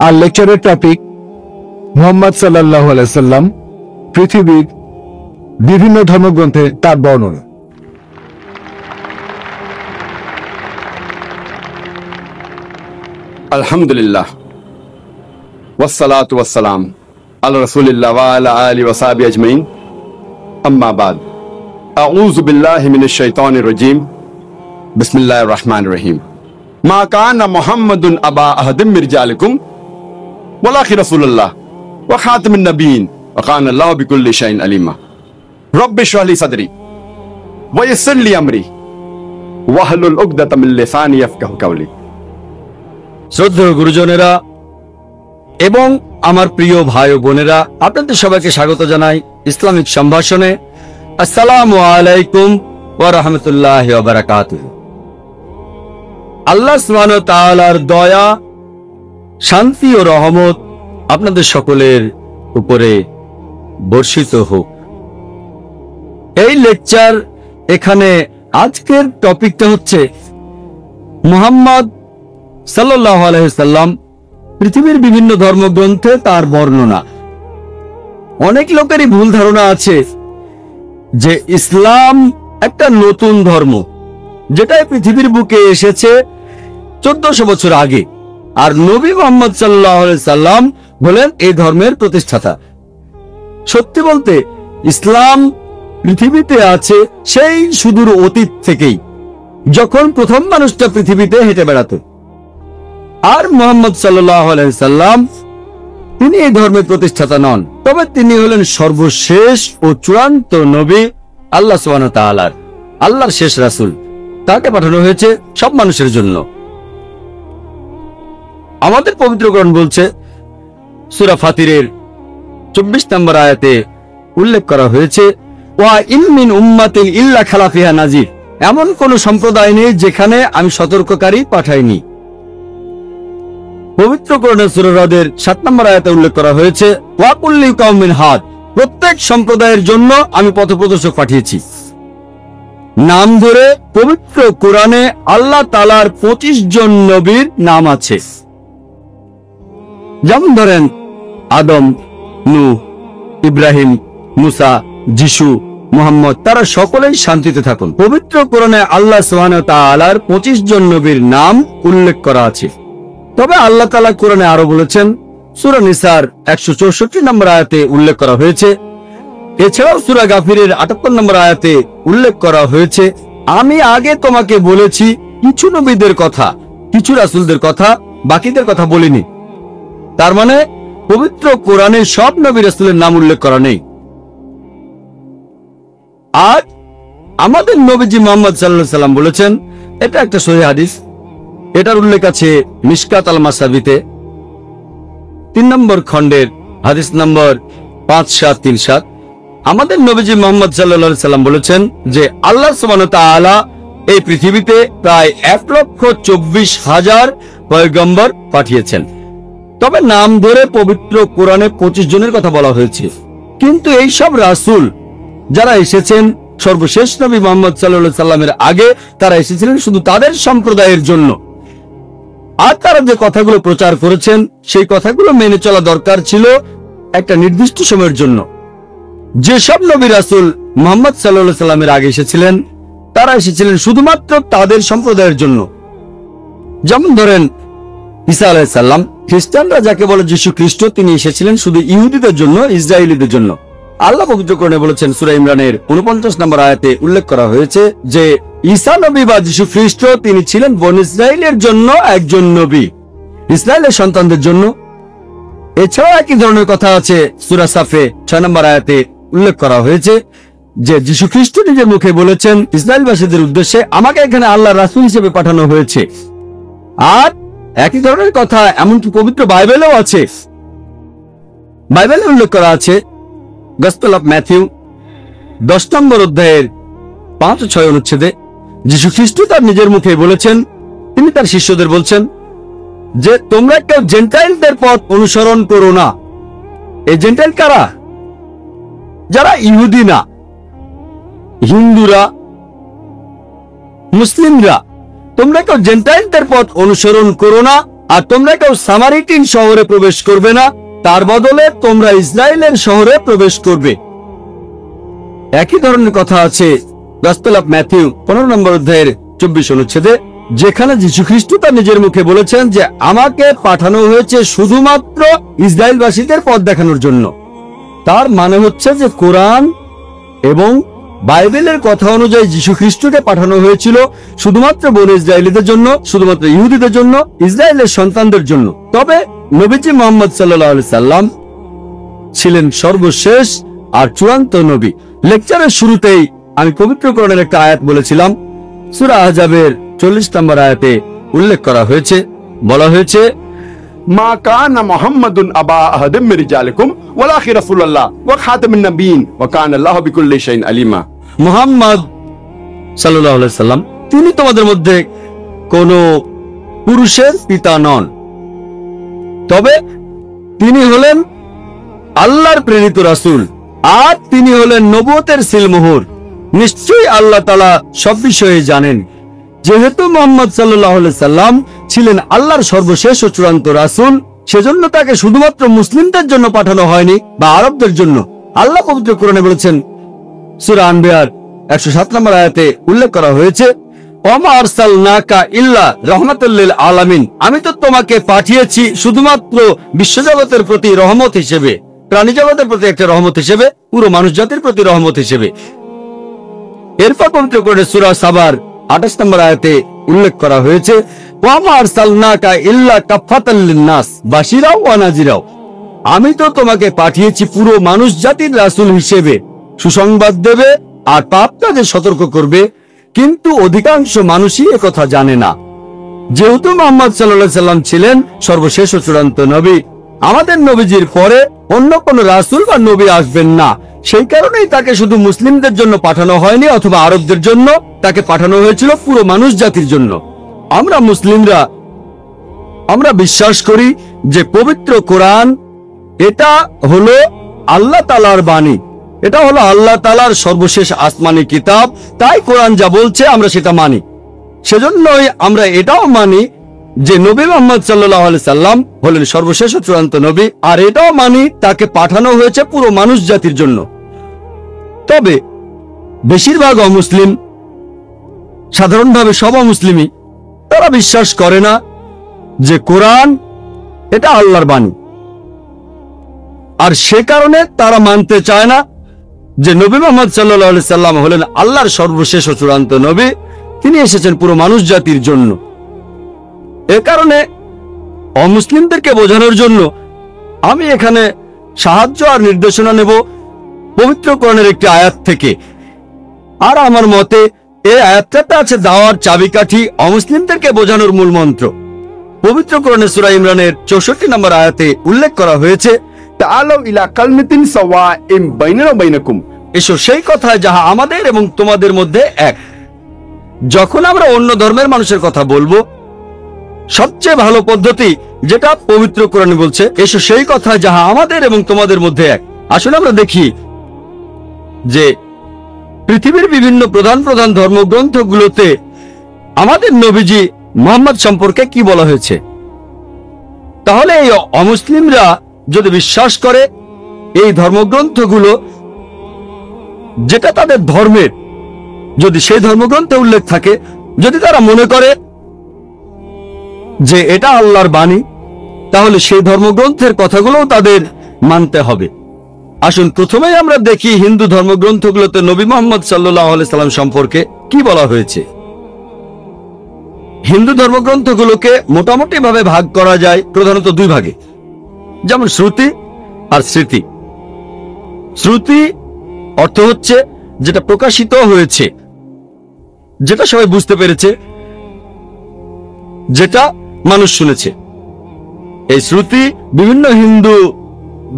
আর লেকচারের টপিক মুহাম্মদ সাল্লাল্লাহু আলাইহি সাল্লাম, পৃথিবীর বিভিন্ন ধর্মগ্রন্থে তার বর্ণনা। আলহামদুলিল্লাহ ওয়াসসালাতু ওয়াসসালাম আলা রাসূলিল্লাহ ওয়া আলা আলিহি ওয়া সাহবিহি আজমাইন, আম্মা বাদ। আউযু বিল্লাহি মিনাশ শাইতানির রাজীম, বিসমিল্লাহির রহমানির রহিম। মা কানা মুহাম্মাদুন আবা আহাদিম মির রিজালিকুম ওয়ালাকিন রাসূলুল্লাহ ওয়া খাতামুন নাবিয়্যিন ওয়া কানা আল্লাহু বিকুল্লি শাইইন আলিমা। রব্বি ইশরাহ লি সাদরি ওয়া ইয়াসসির লি আমরি ওয়াহলুল উকদাতাম মিন লিসানি ইয়াফকাহু কাওলি। শ্রদ্ধেয় গুরুজনেরা এবং আমার প্রিয় ভাই ও বোনেরা, আপনাদের সবাইকে স্বাগত জানাই ইসলামিক সম্ভাষণে। আসসালামু আলাইকুম ওয়া রাহমাতুল্লাহি ওয়া বারাকাতুহু। আল্লাহ সুবহানাহু ওয়া তাআলার দয়া, শান্তি ও রহমত আপনাদের সকলের উপরে বর্ষিত হোক। এই লেকচার এখানে আজকের টপিকটা হচ্ছে মুহাম্মদ সাল্লাল্লাহু আলাইহি সাল্লাম, পৃথিবীর বিভিন্ন ধর্মগ্রন্থে তার বর্ণনা। অনেক লোকেরই ভুল ধারণা আছে যে ইসলাম একটা নতুন ধর্ম, যেটা পৃথিবীর বুকে এসেছে 1400 বছর আগে, আর নবী মুহাম্মদ সাল্লাল্লাহু আলাইহি সাল্লাম হলেন এই ধর্মের প্রতিষ্ঠাতা। সত্যি বলতে ইসলাম পৃথিবীতে আছে সেই সুদূর অতীত থেকেই, যখন প্রথম মানুষটা পৃথিবীতে হেঁটে বেড়াতো। আর মুহাম্মদ সাল্লাল্লাহু আলাইহি সাল্লাম তিনি এই ধর্মের প্রতিষ্ঠাতা নন, তবে তিনি হলেন সর্বশেষ ও চূড়ান্ত নবী, আল্লাহ সুবহানাহু ওয়া তাআলার আল্লাহর শেষ রাসূল। তাকে পাঠানো হয়েছে সব মানুষের জন্য। আমাদের পবিত্র কোরআন বলছে, সূরা ফাতিরের 24 নম্বর আয়াতে উল্লেখ করা হয়েছে, ওয়া ইন মিন উম্মাতিন ইল্লা খালা ফিহা নাযির। এমন কোন সম্প্রদায় নেই যেখানে আমি সতর্ককারী পাঠাইনি। পবিত্র কোরআনের সূরা রাদের 7 নম্বর আয়াতে উল্লেখ করা হয়েছে, ওয়া কুল্লি কওমিন হাদ। প্রত্যেক সম্প্রদায়ের জন্য আমি পথপ্রদর্শক পাঠিয়েছি। নাম ধরে পবিত্র কোরআনে আল্লাহ তাআলার 25 জন নবীর নাম আছে। যেমন ধরেন আদম, নূহ, ইব্রাহিম, মুসা, যিশু, মুহাম্মদ, তারা সকলেই শান্তিতে থাকুন। পবিত্র কোরআনে আল্লাহ সুবহানাহু ওয়া তাআলার 25 জন নবীর নাম উল্লেখ করা আছে। তবে আল্লাহ তাআলা কোরআনে আরো বলেছেন, সূরা নিসার 164 নম্বর আয়াতে উল্লেখ করা হয়েছে। এছাড়াও সূরা গাফিরের 78 নম্বর আয়াতে উল্লেখ করা হয়েছে, আমি আগে তোমাকে বলেছি কিছু নবীদের কথা, কিছু রাসূলদের কথা, বাকিদের কথা বলিনি। তার মানে পবিত্র কোরআনে সব নবী রাসূলের নাম উল্লেখ করা নেই। আর আমাদের নবীজি মুহাম্মদ সাল্লাল্লাহু আলাইহি সাল্লাম বলেছেন, এটা একটা সহিহ হাদিস, এটার উল্লেখ আছে মিশকাত আল মাসাবিতে 3 নম্বর খণ্ডের হাদিস নম্বর 5737। আমাদের নবীজি মুহাম্মদ সাল্লাল্লাহু আলাইহি সাল্লাম বলেছেন যে আল্লাহ সুবহানাহু ওয়া তাআলা এই পৃথিবীতে প্রায় 1,24,000 পয়গম্বর পাঠিয়েছেন। তবে নাম ধরে পবিত্র কোরআনে 25 জনের কথা বলা হয়েছে। কিন্তু এই সব রাসূল যারা এসেছেন সর্বশেষ নবী মুহাম্মদ সাল্লাল্লাহু আলাইহি সাল্লামের আগে, তারা এসেছিলেন শুধু তাদের সম্প্রদায়ের জন্য। আর তারা যে কথাগুলো প্রচার করেছেন সেই কথাগুলো মেনে চলা দরকার ছিল একটা নির্দিষ্ট সময়ের জন্য। যেসব নবী রাসূল মুহাম্মদ সাল্লাল্লাহু আলাইহি সাল্লামের আগে এসেছিলেন, তারা এসেছিলেন শুধুমাত্র তাদের সম্প্রদায়ের জন্য। যেমন ধরেন ঈসা আলাইহিস সালাম, খ্রিস্টানরা যাকে বলে যীশু খ্রিস্ট, তিনি এসেছিলেন শুধু ইহুদিদের জন্য, ইসরায়েলীদের জন্য। আল্লাহ পবিত্র কোরআনে বলেছেন, সূরা ইমরানের 49 নম্বর আয়াতে উল্লেখ করা হয়েছে যে ঈসা নবী বা যীশু খ্রিস্ট তিনি ছিলেন বনী ইসরাইলের জন্য একজন নবী, ইসরায়েলের সন্তানদের জন্য। এছাড়াও একই ধরনের কথা আছে সূরা সাফে 6 নম্বর আয়াতে উল্লেখ করা হয়েছে যে যীশু খ্রিস্ট নিজের মুখে বলেছেন ইসরায়েলবাসীদের উদ্দেশ্যে, আমাকে এখানে আল্লাহর রাসূল হিসেবে পাঠানো হয়েছে। আর একই ধরনের কথা এমনকি পবিত্র বাইবেলেও আছে। বাইবেলে উল্লেখ করা আছে গসপেল অফ ম্যাথিউ 10 নম্বর অধ্যায়ের 5 ও 6 অনুচ্ছেদে যীশু খ্রিস্ট তার নিজের মুখে বলেছেন, তিনি তার শিষ্যদের বলছেন যে তোমরা কেউ জেন্টাইলদের পথ অনুসরণ করো না। এই জেন্টাইল কারা? যারা ইহুদি না, হিন্দুরা, মুসলিমরা। তোমরা কেউ জেন্টাইলদের পথ অনুসরণ করো না, আর তোমরা কেউ সামারিটিন শহরে প্রবেশ করবে না, তার বদলে তোমরা ইসরায়েলের শহরে প্রবেশ করবে। একই ধরনের কথা আছে গসপেল অফ ম্যাথিউ 15 নম্বর অধ্যায়ের 24 অনুচ্ছেদে, যেখানে যীশু খ্রিস্ট তার নিজের মুখে বলেছেন যে আমাকে পাঠানো হয়েছে শুধুমাত্র ইসরায়েলবাসীদের পথ দেখানোর জন্য। তার মানে হচ্ছে যে কোরআন এবং বাইবেলের কথা অনুযায়ী যীশু খ্রিস্টকে পাঠানো হয়েছিল শুধুমাত্র বনী ইসরায়েলীদের জন্য, শুধুমাত্র ইহুদিদের জন্য, ইসরায়েলের সন্তানদের জন্য। তবে নবীজি মুহাম্মদ সাল্লাল্লাহু আলাইহি সাল্লাম ছিলেন সর্বশেষ আর চূড়ান্ত নবী। লেকচারের শুরুতেই আমি পবিত্র কোরআনের একটা আয়াত বলেছিলাম। সূরা আহজাবের 40 নম্বর আয়াতে উল্লেখ করা হয়েছে, বলা হয়েছে, মা কানা মুহাম্মাদুন আবা আহাদিম মির রিজালিকুম ওয়ালাকিন রাসূলুল্লাহ ওয়া খাতামুন নবিয়্যিন ওয়া কানা আল্লাহু বিকুল্লি শাইইন আলিমা। মুহাম্মদ সাল্লাল্লাহু আলাইহি সাল্লাম তিনি তোমাদের মধ্যে কোন পুরুষের পিতা নন, তবে তিনি হলেন আল্লাহর প্রেরিত রাসূল, আর তিনি হলেন নবুয়তের সিলমোহর। নিশ্চয়ই আল্লাহ তাআলা সব বিষয়ে জানেন। যেহেতু মুহাম্মদ সাল্লাল্লাহু আলাইহি সাল্লাম ছিলেন আল্লাহর সর্বশেষ ও চূড়ান্ত রাসূল, সেজন্য তাকে শুধুমাত্র মুসলিমদের জন্য পাঠানো হয়নি বা আরবদের জন্য। আল্লাহ পবিত্র কোরআনে বলেছেন, সূরা আনবিয়ার 107 নম্বর আয়াতে উল্লেখ করা হয়েছে, ওমা আরসালনাকা ইল্লা রাহমাতাল লিল আলামিন, আমি তো তোমাকে পাঠিয়েছি শুধুমাত্র বিশ্বজগতের প্রতি রহমত হিসেবে, প্রাণী জগতের প্রতি একটা রহমত হিসেবে, পুরো মানুষ জাতির প্রতি রহমত হিসেবে। এরপর পবিত্র কোরআনে সূরা সাবার 28 নম্বর আয়াতে উল্লেখ করা হয়েছে, ওয়ামা আরসালনাকা ইল্লা কাফাতাল লিন-নাস বাশিরাও ওয়া নাযিরাও, আমি তো তোমাকে পাঠিয়েছি পুরো মানুষ জাতির রাসূল হিসেবে, সুসংবাদ দেবে আর পাপ কাজে সতর্ক করবে। কিন্তু অধিকাংশ মানুষই একথা জানে না। যেহেতু মুহাম্মদ সাল্লাল্লাহু আলাইহি সাল্লাম ছিলেন সর্বশেষ ও চূড়ান্ত নবী, আমাদের নবীজির পরে অন্য কোন রাসূল বা নবী আসবেন না। সেই কারণেই তাকে শুধু মুসলিমদের জন্য পাঠানো হয়নি অথবা আরবদের জন্য, তাকে পাঠানো হয়েছিল পুরো মানুষ জাতির জন্য। আমরা মুসলিমরা আমরা বিশ্বাস করি যে পবিত্র কোরআন এটা হলো আল্লাহ তাআলার বাণী, এটা হলো আল্লাহ তাআলার সর্বশেষ আসমানি কিতাব। তাই কোরআন যা বলছে আমরা সেটা মানি। সেজন্যই আমরা এটাও মানি যে নবী মুহাম্মদ সাল্লাল্লাহু আলাইহি সাল্লাম হলেন সর্বশেষ ও চূড়ান্ত নবী, আর এটাও মানি তাকে পাঠানো হয়েছে পুরো মানুষ জাতির জন্য। তবে বেশিরভাগ অমুসলিম, সাধারণভাবে সব অমুসলিমই, তারা বিশ্বাস করে না যে কোরআন এটা আল্লাহর বাণী, আর সে কারণে তারা মানতে চায় না যে নবী মুহাম্মদ সাল্লাল্লাহু আলাইহি সাল্লাম হলেন আল্লাহর সর্বশেষ ও চূড়ান্ত নবী। তিনি এসেছেন পুরো মানুষ জাতির জন্য। এ কারণে অমুসলিমদেরকে বোঝানোর জন্য আমি এখানে সাহায্য আর নির্দেশনা নেব পবিত্র কোরআনের একটি আয়াত থেকে। আর আমার মতে এই আয়াতটাতে আছে দাওয়ার চাবিকাঠি, অমুসলিমদেরকে বোঝানোর মূল মন্ত্র। পবিত্র কোরআনে সূরা ইমরানের 64 নম্বর আয়াতে উল্লেখ করা হয়েছে, তাআলাউ ইলা কালমাতিন সাওয়াইন বাইনানা ওয়া বাইনাকুম, এসো সেই কথায় যাহা আমাদের এবং তোমাদের মধ্যে এক। যখন আমরা অন্য ধর্মের মানুষের কথা বলবো, সবচেয়ে ভালো পদ্ধতি যেটা পবিত্র কোরআনে বলছে, এসো সেই কথা যাহা আমাদের এবং তোমাদের মধ্যে এক। আসলে আমরা দেখি যে পৃথিবীর বিভিন্ন প্রধান প্রধান ধর্মগ্রন্থগুলোতে আমাদের নবীজি মুহাম্মদ সম্পর্কে কি বলা হয়েছে। তাহলে এই অমুসলিমরা যদি বিশ্বাস করে এই ধর্মগ্রন্থগুলো যেটা তাদের ধর্মের, যদি সেই ধর্মগ্রন্থে উল্লেখ থাকে, যদি তারা মনে করে যে এটা আল্লাহর বাণী, তাহলে সেই ধর্মগ্রন্থের কথাগুলোও তাদের মানতে হবে। আসুন প্রথমেই আমরা দেখি হিন্দু ধর্মগ্রন্থগুলোতে নবী মুহাম্মদ সাল্লাল্লাহু আলাইহি সাল্লাম সম্পর্কে কি বলা হয়েছে। হিন্দু ধর্মগ্রন্থগুলোকে মোটামুটি ভাবে ভাগ করা যায় প্রধানত দুই ভাগে, যেমন শ্রুতি আর স্মৃতি। শ্রুতি অর্থ হচ্ছে যেটা প্রকাশিত হয়েছে, যেটা সবাই বুঝতে পেরেছে, যেটা মানুষ শুনেছে। এই শ্রুতি বিভিন্ন হিন্দু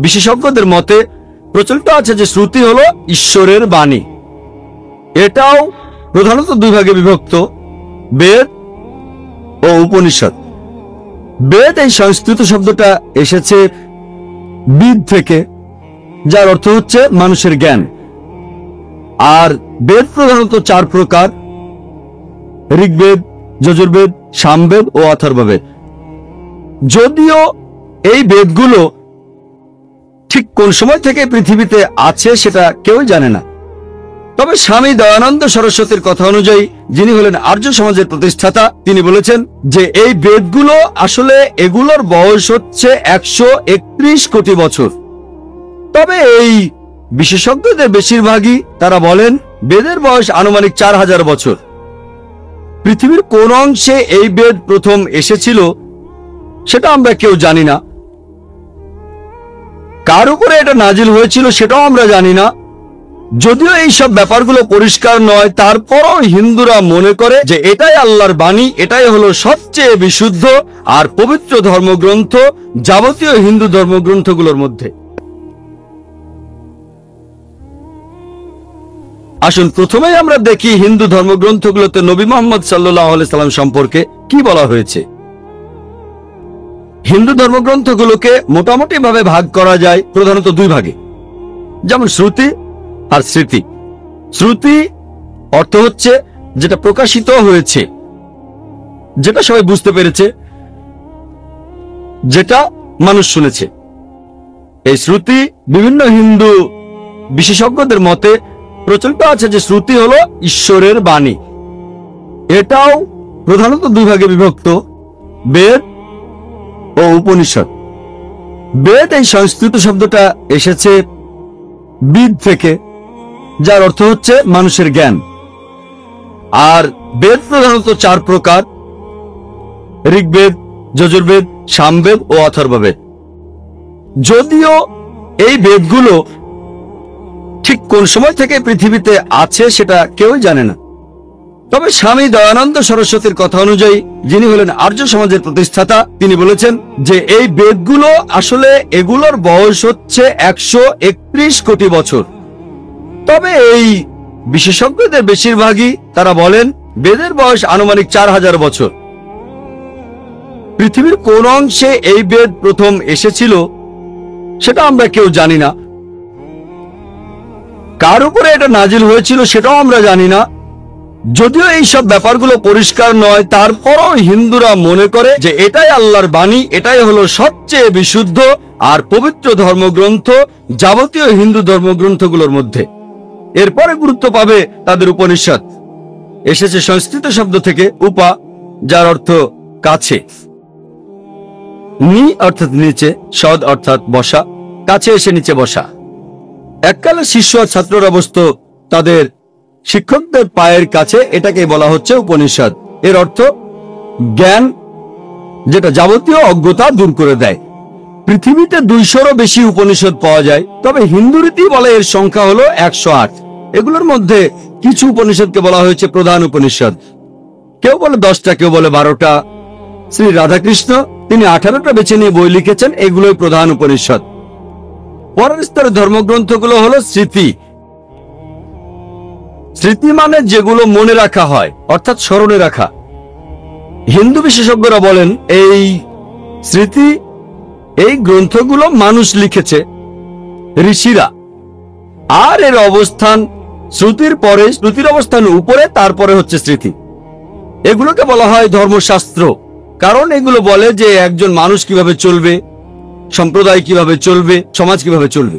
বিশেষজ্ঞদের মতে প্রচলিত আছে যে শ্রুতি হলো ঈশ্বরের বাণী। এটাও প্রধানত দুই ভাগে বিভক্ত, বেদ ও উপনিষদ। বেদ এই সংস্কৃত শব্দটা এসেছে বিদ থেকে, যার অর্থ হচ্ছে মানুষের জ্ঞান। আর বেদ প্রধানত চার প্রকার: ঋগ্বেদ, যজুর্বেদ, সামবেদ ও অথর্ববেদ। যদিও এই বেদগুলো ঠিক কোন সময় থেকে পৃথিবীতে আছে সেটা কেউ জানে না, তবে স্বামী দয়ানন্দ সরস্বতীর কথা অনুযায়ী, যিনি হলেন আর্য সমাজের প্রতিষ্ঠাতা, তিনি বলেছেন যে এই বেদগুলো আসলে এগুলোর বয়স হচ্ছে 131 কোটি বছর। তবে এই বিশেষজ্ঞদের বেশিরভাগই তারা বলেন বেদের বয়স আনুমানিক 4000 বছর। পৃথিবীর কোন অংশে এই বেদ প্রথম এসেছিল সেটা আমরা কেউ জানি না, কার উপরে এটা নাজিল হয়েছিল সেটাও আমরা জানি না। যদিও এই সব ব্যাপারগুলো পরিষ্কার নয়, তারপরও হিন্দুরা মনে করে যে এটাই আল্লাহর বাণী, এটাই হলো সবচেয়ে বিশুদ্ধ আর পবিত্র ধর্মগ্রন্থ যাবতীয় হিন্দু ধর্মগ্রন্থগুলোর মধ্যে। আসুন প্রথমেই আমরা দেখি হিন্দু ধর্মগ্রন্থগুলোতে নবী মুহাম্মদ সাল্লাল্লাহু আলাইহি সাল্লাম সম্পর্কে কি বলা হয়েছে। হিন্দু ধর্মগ্রন্থগুলোকে মোটামুটি ভাবে ভাগ করা যায় প্রধানত দুই ভাগে, যেমন শ্রুতি আর স্মৃতি। শ্রুতি অর্থ হচ্ছে যেটা প্রকাশিত হয়েছে, যেটা সবাই বুঝতে পেরেছে, যেটা মানুষ শুনেছে। এই শ্রুতি বিভিন্ন হিন্দু বিশেষজ্ঞদের মতে প্রচলিত আছে যে শ্রুতি হলো ঈশ্বরের বাণী। এটাও প্রধানত দুই ভাগে বিভক্ত, বেদ ও উপনিষদ। বেদ এই সংস্কৃত শব্দটা এসেছে বিদ থেকে, যার অর্থ হচ্ছে মানুষের জ্ঞান। আর বেদ প্রধানত 4 প্রকার: ঋগ্বেদ, যজুর্বেদ, সামবেদ ও অথর্ববেদ। যদিও এই বেদগুলো ঠিক কোন সময় থেকে পৃথিবীতে আছে সেটা কেউ জানে না, তবে স্বামী দয়ানন্দ সরস্বতীর কথা অনুযায়ী, যিনি হলেন আর্য সমাজের প্রতিষ্ঠাতা, তিনি বলেছেন যে এই বেদগুলো আসলে এগুলোর বয়স হচ্ছে 131 কোটি বছর। তবে এই বিশেষজ্ঞদের বেশিরভাগই তারা বলেন বেদের বয়স আনুমানিক 4000 বছর। পৃথিবীর কোন অংশে এই বেদ প্রথম এসেছিল সেটা আমরা কেউ জানি না, কার উপরে এটা নাজিল হয়েছিল সেটাও আমরা জানি না। যদিও এই সব ব্যাপারগুলো পরিষ্কার নয়, তারপরও হিন্দুরা মনে করে যে এটাই আল্লাহর বাণী, এটাই হলো সবচেয়ে বিশুদ্ধ আর পবিত্র ধর্মগ্রন্থ যাবতীয় হিন্দু ধর্মগ্রন্থগুলোর মধ্যে। এরপরে গুরুত্ব পাবে তাদের উপনিষদ। এসেছে সংস্কৃত শব্দ থেকে উপা, যার অর্থ কাছে, নি অর্থাৎ নিচে, সদ অর্থাৎ বসা, কাছে এসে নিচে বসা। এককালে শিষ্য আর ছাত্ররা বসত তাদের শিক্ষকদের পায়ের কাছে, এটাকে বলা হচ্ছে উপনিষদ। এর অর্থ জ্ঞান, যেটা যাবতীয় অজ্ঞতা দূর করে দেয়। পৃথিবীতে 200-রও বেশি উপনিষদ পাওয়া যায়, তবে হিন্দু রীতি বলে এর সংখ্যা হলো 108। এগুলোর মধ্যে কিছু উপনিষদকে বলা হয়েছে প্রধান উপনিষদ। কেউ বলে 10টা, কেউ বলে 12টা। শ্রী রাধাকৃষ্ণ তিনি 18টা বেছে নিয়ে বই লিখেছেন, এগুলোই প্রধান উপনিষদ। পরের স্তরের ধর্মগ্রন্থগুলো হলো স্মৃতি। স্মৃতি মানে যেগুলো মনে রাখা হয়, অর্থাৎ স্মরণে রাখা। হিন্দু বিশেষজ্ঞরা বলেন এই স্মৃতি, এই গ্রন্থগুলো মানুষ লিখেছে, ঋষিরা। আর এর অবস্থান শ্রুতির পরে, শ্রুতির অবস্থান উপরে, তারপরে হচ্ছে স্মৃতি। এগুলোকে বলা হয় ধর্মশাস্ত্র, কারণ এগুলো বলে যে একজন মানুষ কিভাবে চলবে, সম্প্রদায় কিভাবে চলবে, সমাজ কিভাবে চলবে।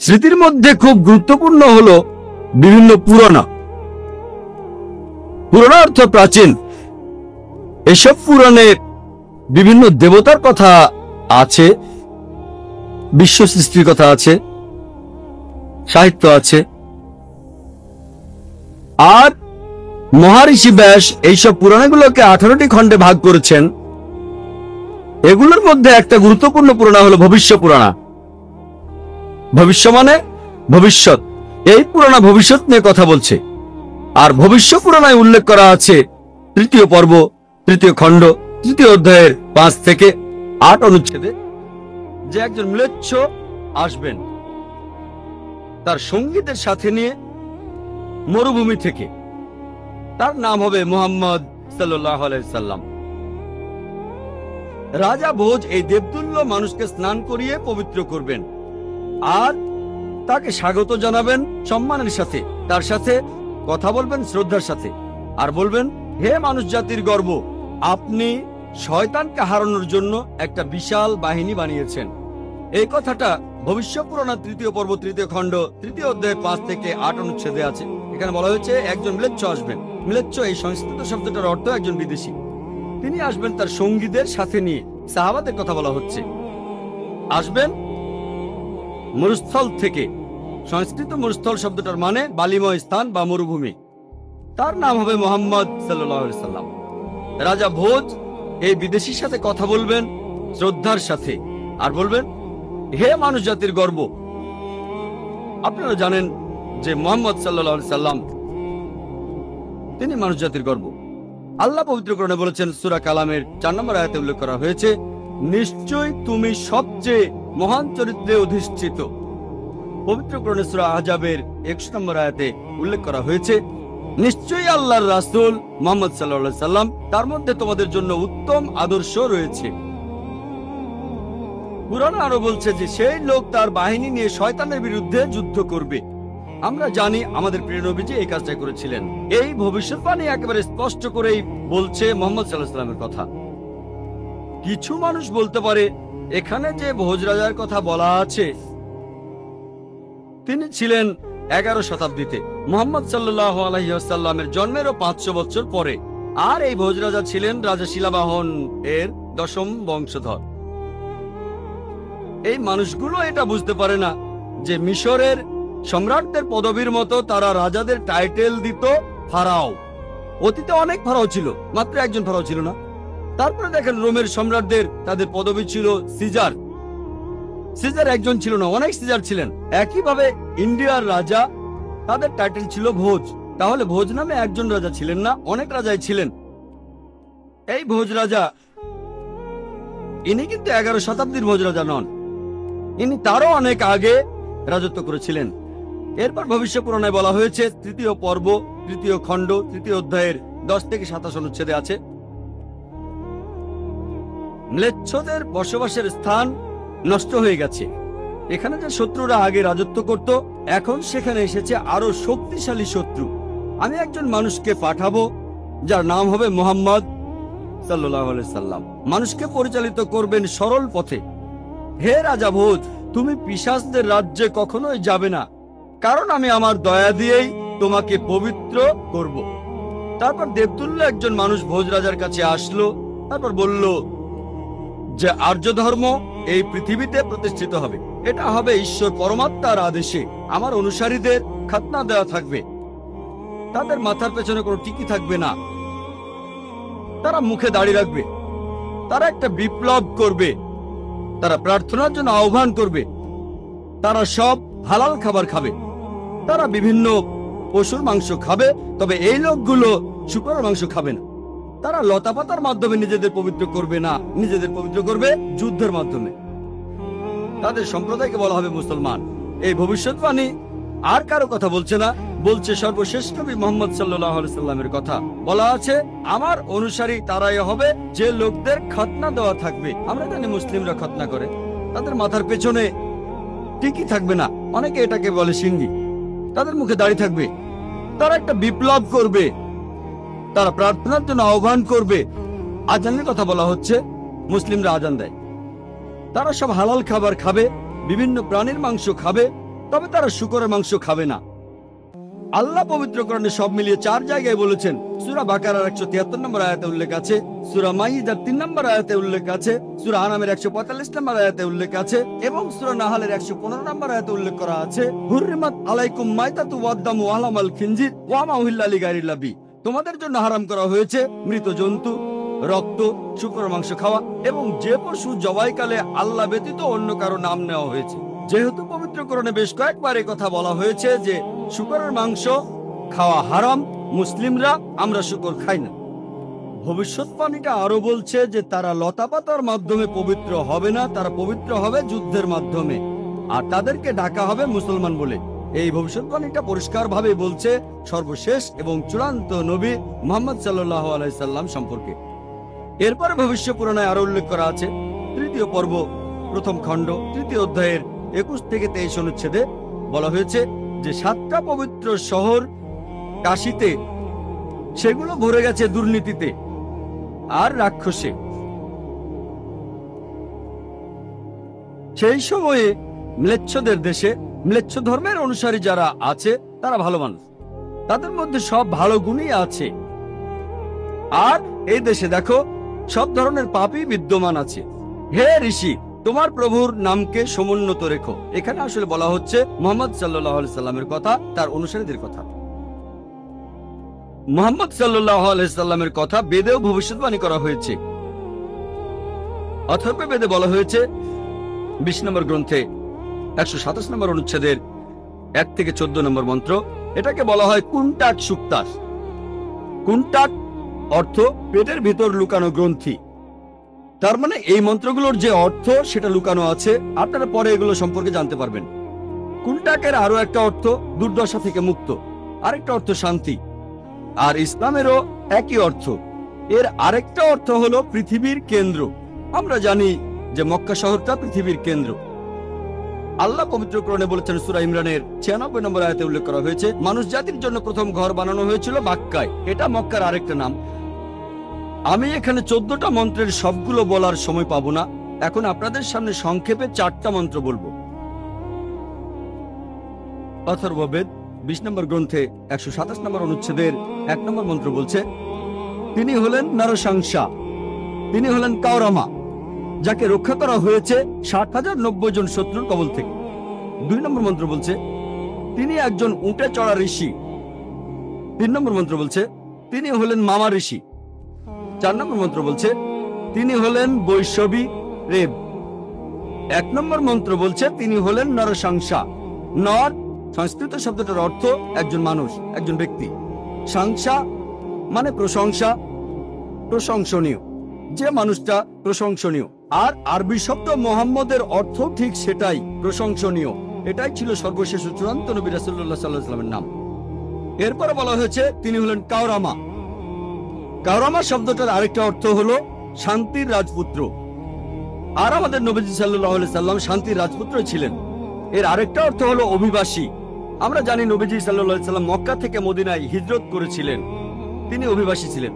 স্মৃতির মধ্যে খুব গুরুত্বপূর্ণ হলো বিভিন্ন পুরাণ। পুরাণ অর্থ প্রাচীন। এসব পুরাণে বিভিন্ন দেবতার কথা আছে, বিশ্ব সৃষ্টির কথা আছে, সাহিত্য আছে। আর মহারিষি ব্যাস এইসব পুরাণগুলোকে 18টি খণ্ডে ভাগ করেছেন। এগুলোর মধ্যে একটা গুরুত্বপূর্ণ পুরাণ হলো ভবিষ্য পুরাণ। ভবিষ্য মানে ভবিষ্যৎ। এই পুরাণ ভবিষ্যৎ নিয়ে কথা বলছে। আর ভবিষ্য পুরাণে উল্লেখ করা আছে 3য় পর্ব, 3য় খণ্ড, 3য় অধ্যায়ের 5 থেকে 8 অনুচ্ছেদে যে একজন ম্লেচ্ছ আসবেন তার সঙ্গীদের সাথে নিয়ে মরুভূমি থেকে। তার নাম হবে মুহাম্মদ সাল্লাল্লাহু আলাইহি সাল্লাম। রাজা ভোজ এই দেবতুল্য মানুষকে স্নান করিয়ে পবিত্র করবেন আর তাকে স্বাগত জানাবেন সম্মানের সাথে, তার সাথে কথা বলবেন শ্রদ্ধার সাথে, আর বলবেন, হে মানুষ জাতির গর্ব, আপনি শয়তানকে হারানোর জন্য একটা বিশাল বাহিনী বানিয়েছেন। এই কথাটা ভবিষ্যৎ পুরাণ 3য় পর্ব 3য় খণ্ড 3য় অধ্যায় 5 থেকে 8 অনুচ্ছেদে আছে। এখানে বলা হয়েছে একজন ম্লেচ্ছ আসবেন। ম্লেচ্ছ এই সংস্কৃত শব্দটার অর্থ একজন বিদেশী। তিনি আসবেন তার সঙ্গীদের সাথে নিয়ে। সাহাবাদের কথা বলা হচ্ছে। আসবেন মরুস্থল থেকে। সংস্কৃত মরুস্থল শব্দটার মানে বালিময় স্থান বা মরুভূমি। তার নাম হবে মুহাম্মদ সাল্লাল্লাহু আলাইহি সাল্লাম। রাজা ভোজ এই বিদেশীর সাথে কথা বলবেন শ্রদ্ধার সাথে, আর বলবেন, হে মানুষ জাতির গর্ব। আপনারা জানেন যে মুহাম্মদ সাল্লাল্লাহু আলাইহি সাল্লাম তিনি মানুষ জাতির গর্ব। আল্লাহ পবিত্র কোরআনে বলেছেন, সূরা কালামের 4 নম্বর আয়াতে উল্লেখ করা হয়েছে, নিশ্চয়ই তুমি সবচেয়ে মহান চরিত্রে অধিষ্ঠিত। পবিত্র কোরআনে সূরা আহজাবের 21 নম্বর আয়াতে উল্লেখ করা হয়েছে, নিশ্চয়ই আল্লাহর রাসূল মুহাম্মদ সাল্লাল্লাহু আলাইহি সাল্লাম, তার মধ্যে তোমাদের জন্য উত্তম আদর্শ রয়েছে। কুরআন আরো বলছে যে সেই লোক তার বাহিনী নিয়ে শয়তানের বিরুদ্ধে যুদ্ধ করবে। আমরা জানি আমাদের প্রিয় নবীজি এই কাজটা করেছিলেন। এই ভবিষ্যৎবাণী একেবারে স্পষ্ট করেই বলছে মুহাম্মদ সাল্লাল্লাহু আলাইহি সাল্লামের কথা। কিছু মানুষ বলতে পারে এখানে যে ভোজ রাজার কথা বলা আছে তিনি ছিলেন 11 শতাব্দীতে, মুহাম্মদ সাল্লাল্লাহু আলাইহি ওয়াসাল্লামের জন্মেরও 500 বছর পরে। আর এই ভোজ রাজা ছিলেন রাজা শিলাবাহন এর 10ম বংশধর। এই মানুষগুলো এটা বুঝতে পারে না যে মিশরের সম্রাটদের পদবীর মতো তারা রাজাদের টাইটেল দিত ফারাও। অতীতে অনেক ফারাও ছিল, মাত্র একজন ফারাও ছিল না। তারপরে দেখেন রোমের সম্রাটদের তাদের পদবী ছিল সিজার। সিজার একজন ছিল না, অনেক সিজার ছিলেন। একইভাবে ইন্ডিয়ার রাজা, তাদের টাইটেল ছিল ভোজ। তাহলে ভোজ নামে একজন রাজা ছিলেন না, অনেক রাজাই ছিলেন। এই ভোজ রাজা ইনি কিন্তু 11 শতাব্দীর ভোজ রাজা নন, ইনি তারও অনেক আগে রাজত্ব করেছিলেন। এরপর ভবিষ্যৎ পুরাণে বলা হয়েছে 3য় পর্ব 3য় খণ্ড 3য় অধ্যায়ের 10 থেকে 27 অনুচ্ছেদে আছে, ম্লেচ্ছদের বসবাসের স্থান নষ্ট হয়ে গেছে। এখানে যে শত্রুরা আগে রাজত্ব করত, এখন সেখানে এসেছে আরো শক্তিশালী শত্রু। আমি একজন মানুষকে পাঠাবো যার নাম হবে মুহাম্মদ সাল্লাল্লাহু আলাইহি সাল্লাম। মানুষকে পরিচালিত করবেন সরল পথে। হে রাজা ভোজ, তুমি পিশাচদের রাজ্যে কখনোই যাবে না, কারণ আমি আমার দয়া দিয়েই তোমাকে পবিত্র করব। তারপর দেবতুল্য একজন মানুষ ভোজ রাজার কাছে আসলো, তারপর বলল যে আর্য ধর্ম এই পৃথিবীতে প্রতিষ্ঠিত হবে। এটা হবে ঈশ্বর পরমাত্মার আদেশে। আমার অনুসারীদের খাতনা দেওয়া থাকবে, তাদের মাথার পেছনে কোনো টিকি থাকবে না, তারা মুখে দাড়ি রাখবে, তারা একটা বিপ্লব করবে, তারা প্রার্থনার জন্য আহ্বান করবে, তারা সব হালাল খাবার খাবে, তারা বিভিন্ন পশুর মাংস খাবে, তবে এই লোকগুলো শুকরের মাংস খাবে না। তারা লতাপাতার মাধ্যমে নিজেদের পবিত্র করবে না, নিজেদের পবিত্র করবে যুদ্ধের মাধ্যমে। তাদের সম্প্রদায়কে বলা হবে মুসলমান। এই ভবিষ্যৎবাণী আর কারো কথা বলছে না, বলছে সর্বশেষ নবী মুহাম্মদ সাল্লাল্লাহু আলাইহি সাল্লামের কথা। বলা আছে, আমার অনুসারী তারাই হবে যে লোকদের খতনা দেওয়া থাকবে। আমরা জানি মুসলিমরা খতনা করে, তাদের মাথার পেছনে টিকি থাকবে না, অনেকে এটাকে বলে সিঙ্গি, তাদের মুখে দাড়ি থাকবে, তারা একটা বিপ্লব করবে, তারা প্রার্থনার জন্য আহ্বান করবে। আজানের কথা বলা হচ্ছে, মুসলিমরা আজান দেয়। তারা সব হালাল খাবার খাবে, বিভিন্ন প্রাণীর মাংস খাবে, তবে তারা শুকরের মাংস খাবে না। আল্লাহ পবিত্র কোরআনে সব মিলিয়ে 4 জায়গায় বলেছেন। সূরা বাকারার 173 নম্বর আয়াতে উল্লেখ আছে, সূরা মাইদার 3 নম্বর আয়াতে উল্লেখ আছে, সূরা আনামের 145 নম্বর আয়াতে উল্লেখ আছে এবং সূরা নাহালের 115 নম্বর আয়াতে উল্লেখ করা আছে, হুররিমাত আলাইকুম মাইতাতু ওয়াদ-দামু ওয়া লাহমুল খিনজির ওয়া মা উহিল্লা লিগাইরিল্লাহ বি। তোমাদের জন্য হারাম করা হয়েছে মৃত জন্তু, রক্ত, শুকরের মাংস খাওয়া এবং যে পশু জবাইকালে আল্লাহ ব্যতীত অন্য কারো নাম নেওয়া হয়েছে। যেহেতু পবিত্র কোরআনে বেশ কয়েকবার এই কথা বলা হয়েছে যে শুকরের মাংস খাওয়া হারাম, মুসলিমরা আমরা শুকর খাই না। ভবিষ্যৎবাণীটা আরো বলছে যে তারা লতাপাতার মাধ্যমে পবিত্র হবে না, তারা পবিত্র হবে যুদ্ধের মাধ্যমে, আর তাদেরকে ডাকা হবে মুসলমান বলে। এই ভবিষ্যৎবাণীটা পরিষ্কারভাবে বলছে সর্বশেষ এবং চূড়ান্ত নবী মুহাম্মদ সাল্লাল্লাহু আলাইহি সাল্লাম সম্পর্কে। এরপর ভবিষ্যৎ পুরাণে আরো উল্লেখ করা আছে 3য় পর্ব 1ম খণ্ড 3য় অধ্যায়ের 21 থেকে 23 অনুচ্ছেদে বলা হয়েছে যে 7টা পবিত্র শহর কাশীতে, সেগুলো ভরে গেছে দুর্নীতিতে আর রাক্ষসে। সেই সময়ে ম্লেচ্ছদের দেশে ম্লেচ্ছ ধর্মের অনুসারী যারা আছে তারা ভালো মানুষ, তাদের মধ্যে সব ভালো গুণই আছে। আর এই দেশে দেখো সব ধরনের পাপই বিদ্যমান আছে। হে ঋষি, তোমার প্রভুর নামকে সমুন্নত রেখো। এখানে আসলে বলা হচ্ছে মুহাম্মদ সাল্লাল্লাহু আলাইহি সাল্লামের কথা, তার অনুসারীদের কথা। মুহাম্মদ সাল্লাল্লাহু আলাইহি সাল্লামের কথা বেদেও ভবিষ্যৎবাণী করা হয়েছে। অথর্ব বেদে বলা হয়েছে 20 নম্বর গ্রন্থে 127 নম্বর অনুচ্ছেদের 1 থেকে 14 নম্বর মন্ত্র, এটাকে বলা হয় কুন্টাক সুক্তাস। কুন্টাক অর্থ পেটের ভিতর লুকানো গ্রন্থি। তার মানে এই মন্ত্রগুলোর যে অর্থ সেটা লুকানো আছে, আপনারা পরে এগুলো সম্পর্কে জানতে পারবেন। কুন্টাকের আরো একটা অর্থ দুর্দশা থেকে মুক্ত, আরেকটা অর্থ শান্তি। আর ইসলামেরও একই অর্থ। এর আরেকটা অর্থ হলো পৃথিবীর কেন্দ্র। আমরা জানি যে মক্কা শহরটা পৃথিবীর কেন্দ্র। আল্লাহ পবিত্র কোরআনে বলেছেন, সূরা ইমরানের 96 নম্বর আয়াতে উল্লেখ করা হয়েছে, মানুষ জাতির জন্য প্রথম ঘর বানানো হয়েছিল বাক্কায়। এটা মক্কার আরেকটা নাম। আমি এখানে 14টা মন্ত্রের সবগুলো বলার সময় পাবো না। এখন আপনাদের সামনে সংক্ষেপে 4টা মন্ত্র বলবো। অথর্ববেদ 20 নম্বর গ্রন্থে 127 নম্বর অনুচ্ছেদের 1 নম্বর মন্ত্র বলছে, তিনি হলেন নরসাংসা, তিনি হলেন কাওরামা, যাকে রক্ষা করা হয়েছে 60,090 জন শত্রুর কবল থেকে। 2 নম্বর মন্ত্র বলছে, তিনি একজন উটে চড়া ঋষি। 3 নম্বর মন্ত্র বলছে, তিনি হলেন মামা ঋষি। 4 নম্বর মন্ত্র বলছে, তিনি হলেন বৈষ্ণবী রেব। 1 নম্বর মন্ত্র বলছে, তিনি হলেন নরসাংসা। নর সংস্কৃত শব্দটার অর্থ একজন মানুষ, একজন ব্যক্তি। সাংসা মানে প্রশংসা, প্রশংসনীয়, যে মানুষটা প্রশংসনীয়। আর আরবি শব্দ মোহাম্মদের অর্থ ঠিক সেটাই, প্রশংসনীয়। এটাই ছিল সর্বশেষ চূড়ান্ত নবী রাসূলুল্লাহ সাল্লাল্লাহু আলাইহি ওয়াসাল্লামের নাম। এরপরে বলা হয়েছে তিনি হলেন কাওরামা। কাওরামা শব্দটার আরেকটা অর্থ হলো শান্তির রাজপুত্র। আর আমাদের নবীজি সাল্লাল্লাহু আলাইহি সাল্লাম শান্তির রাজপুত্র ছিলেন। এর আরেকটা অর্থ হলো অভিবাসী। আমরা জানি নবীজি সাল্লাল্লাহু আলাইহি সাল্লাম মক্কা থেকে মদিনায় হিজরত করেছিলেন, তিনি অভিবাসী ছিলেন।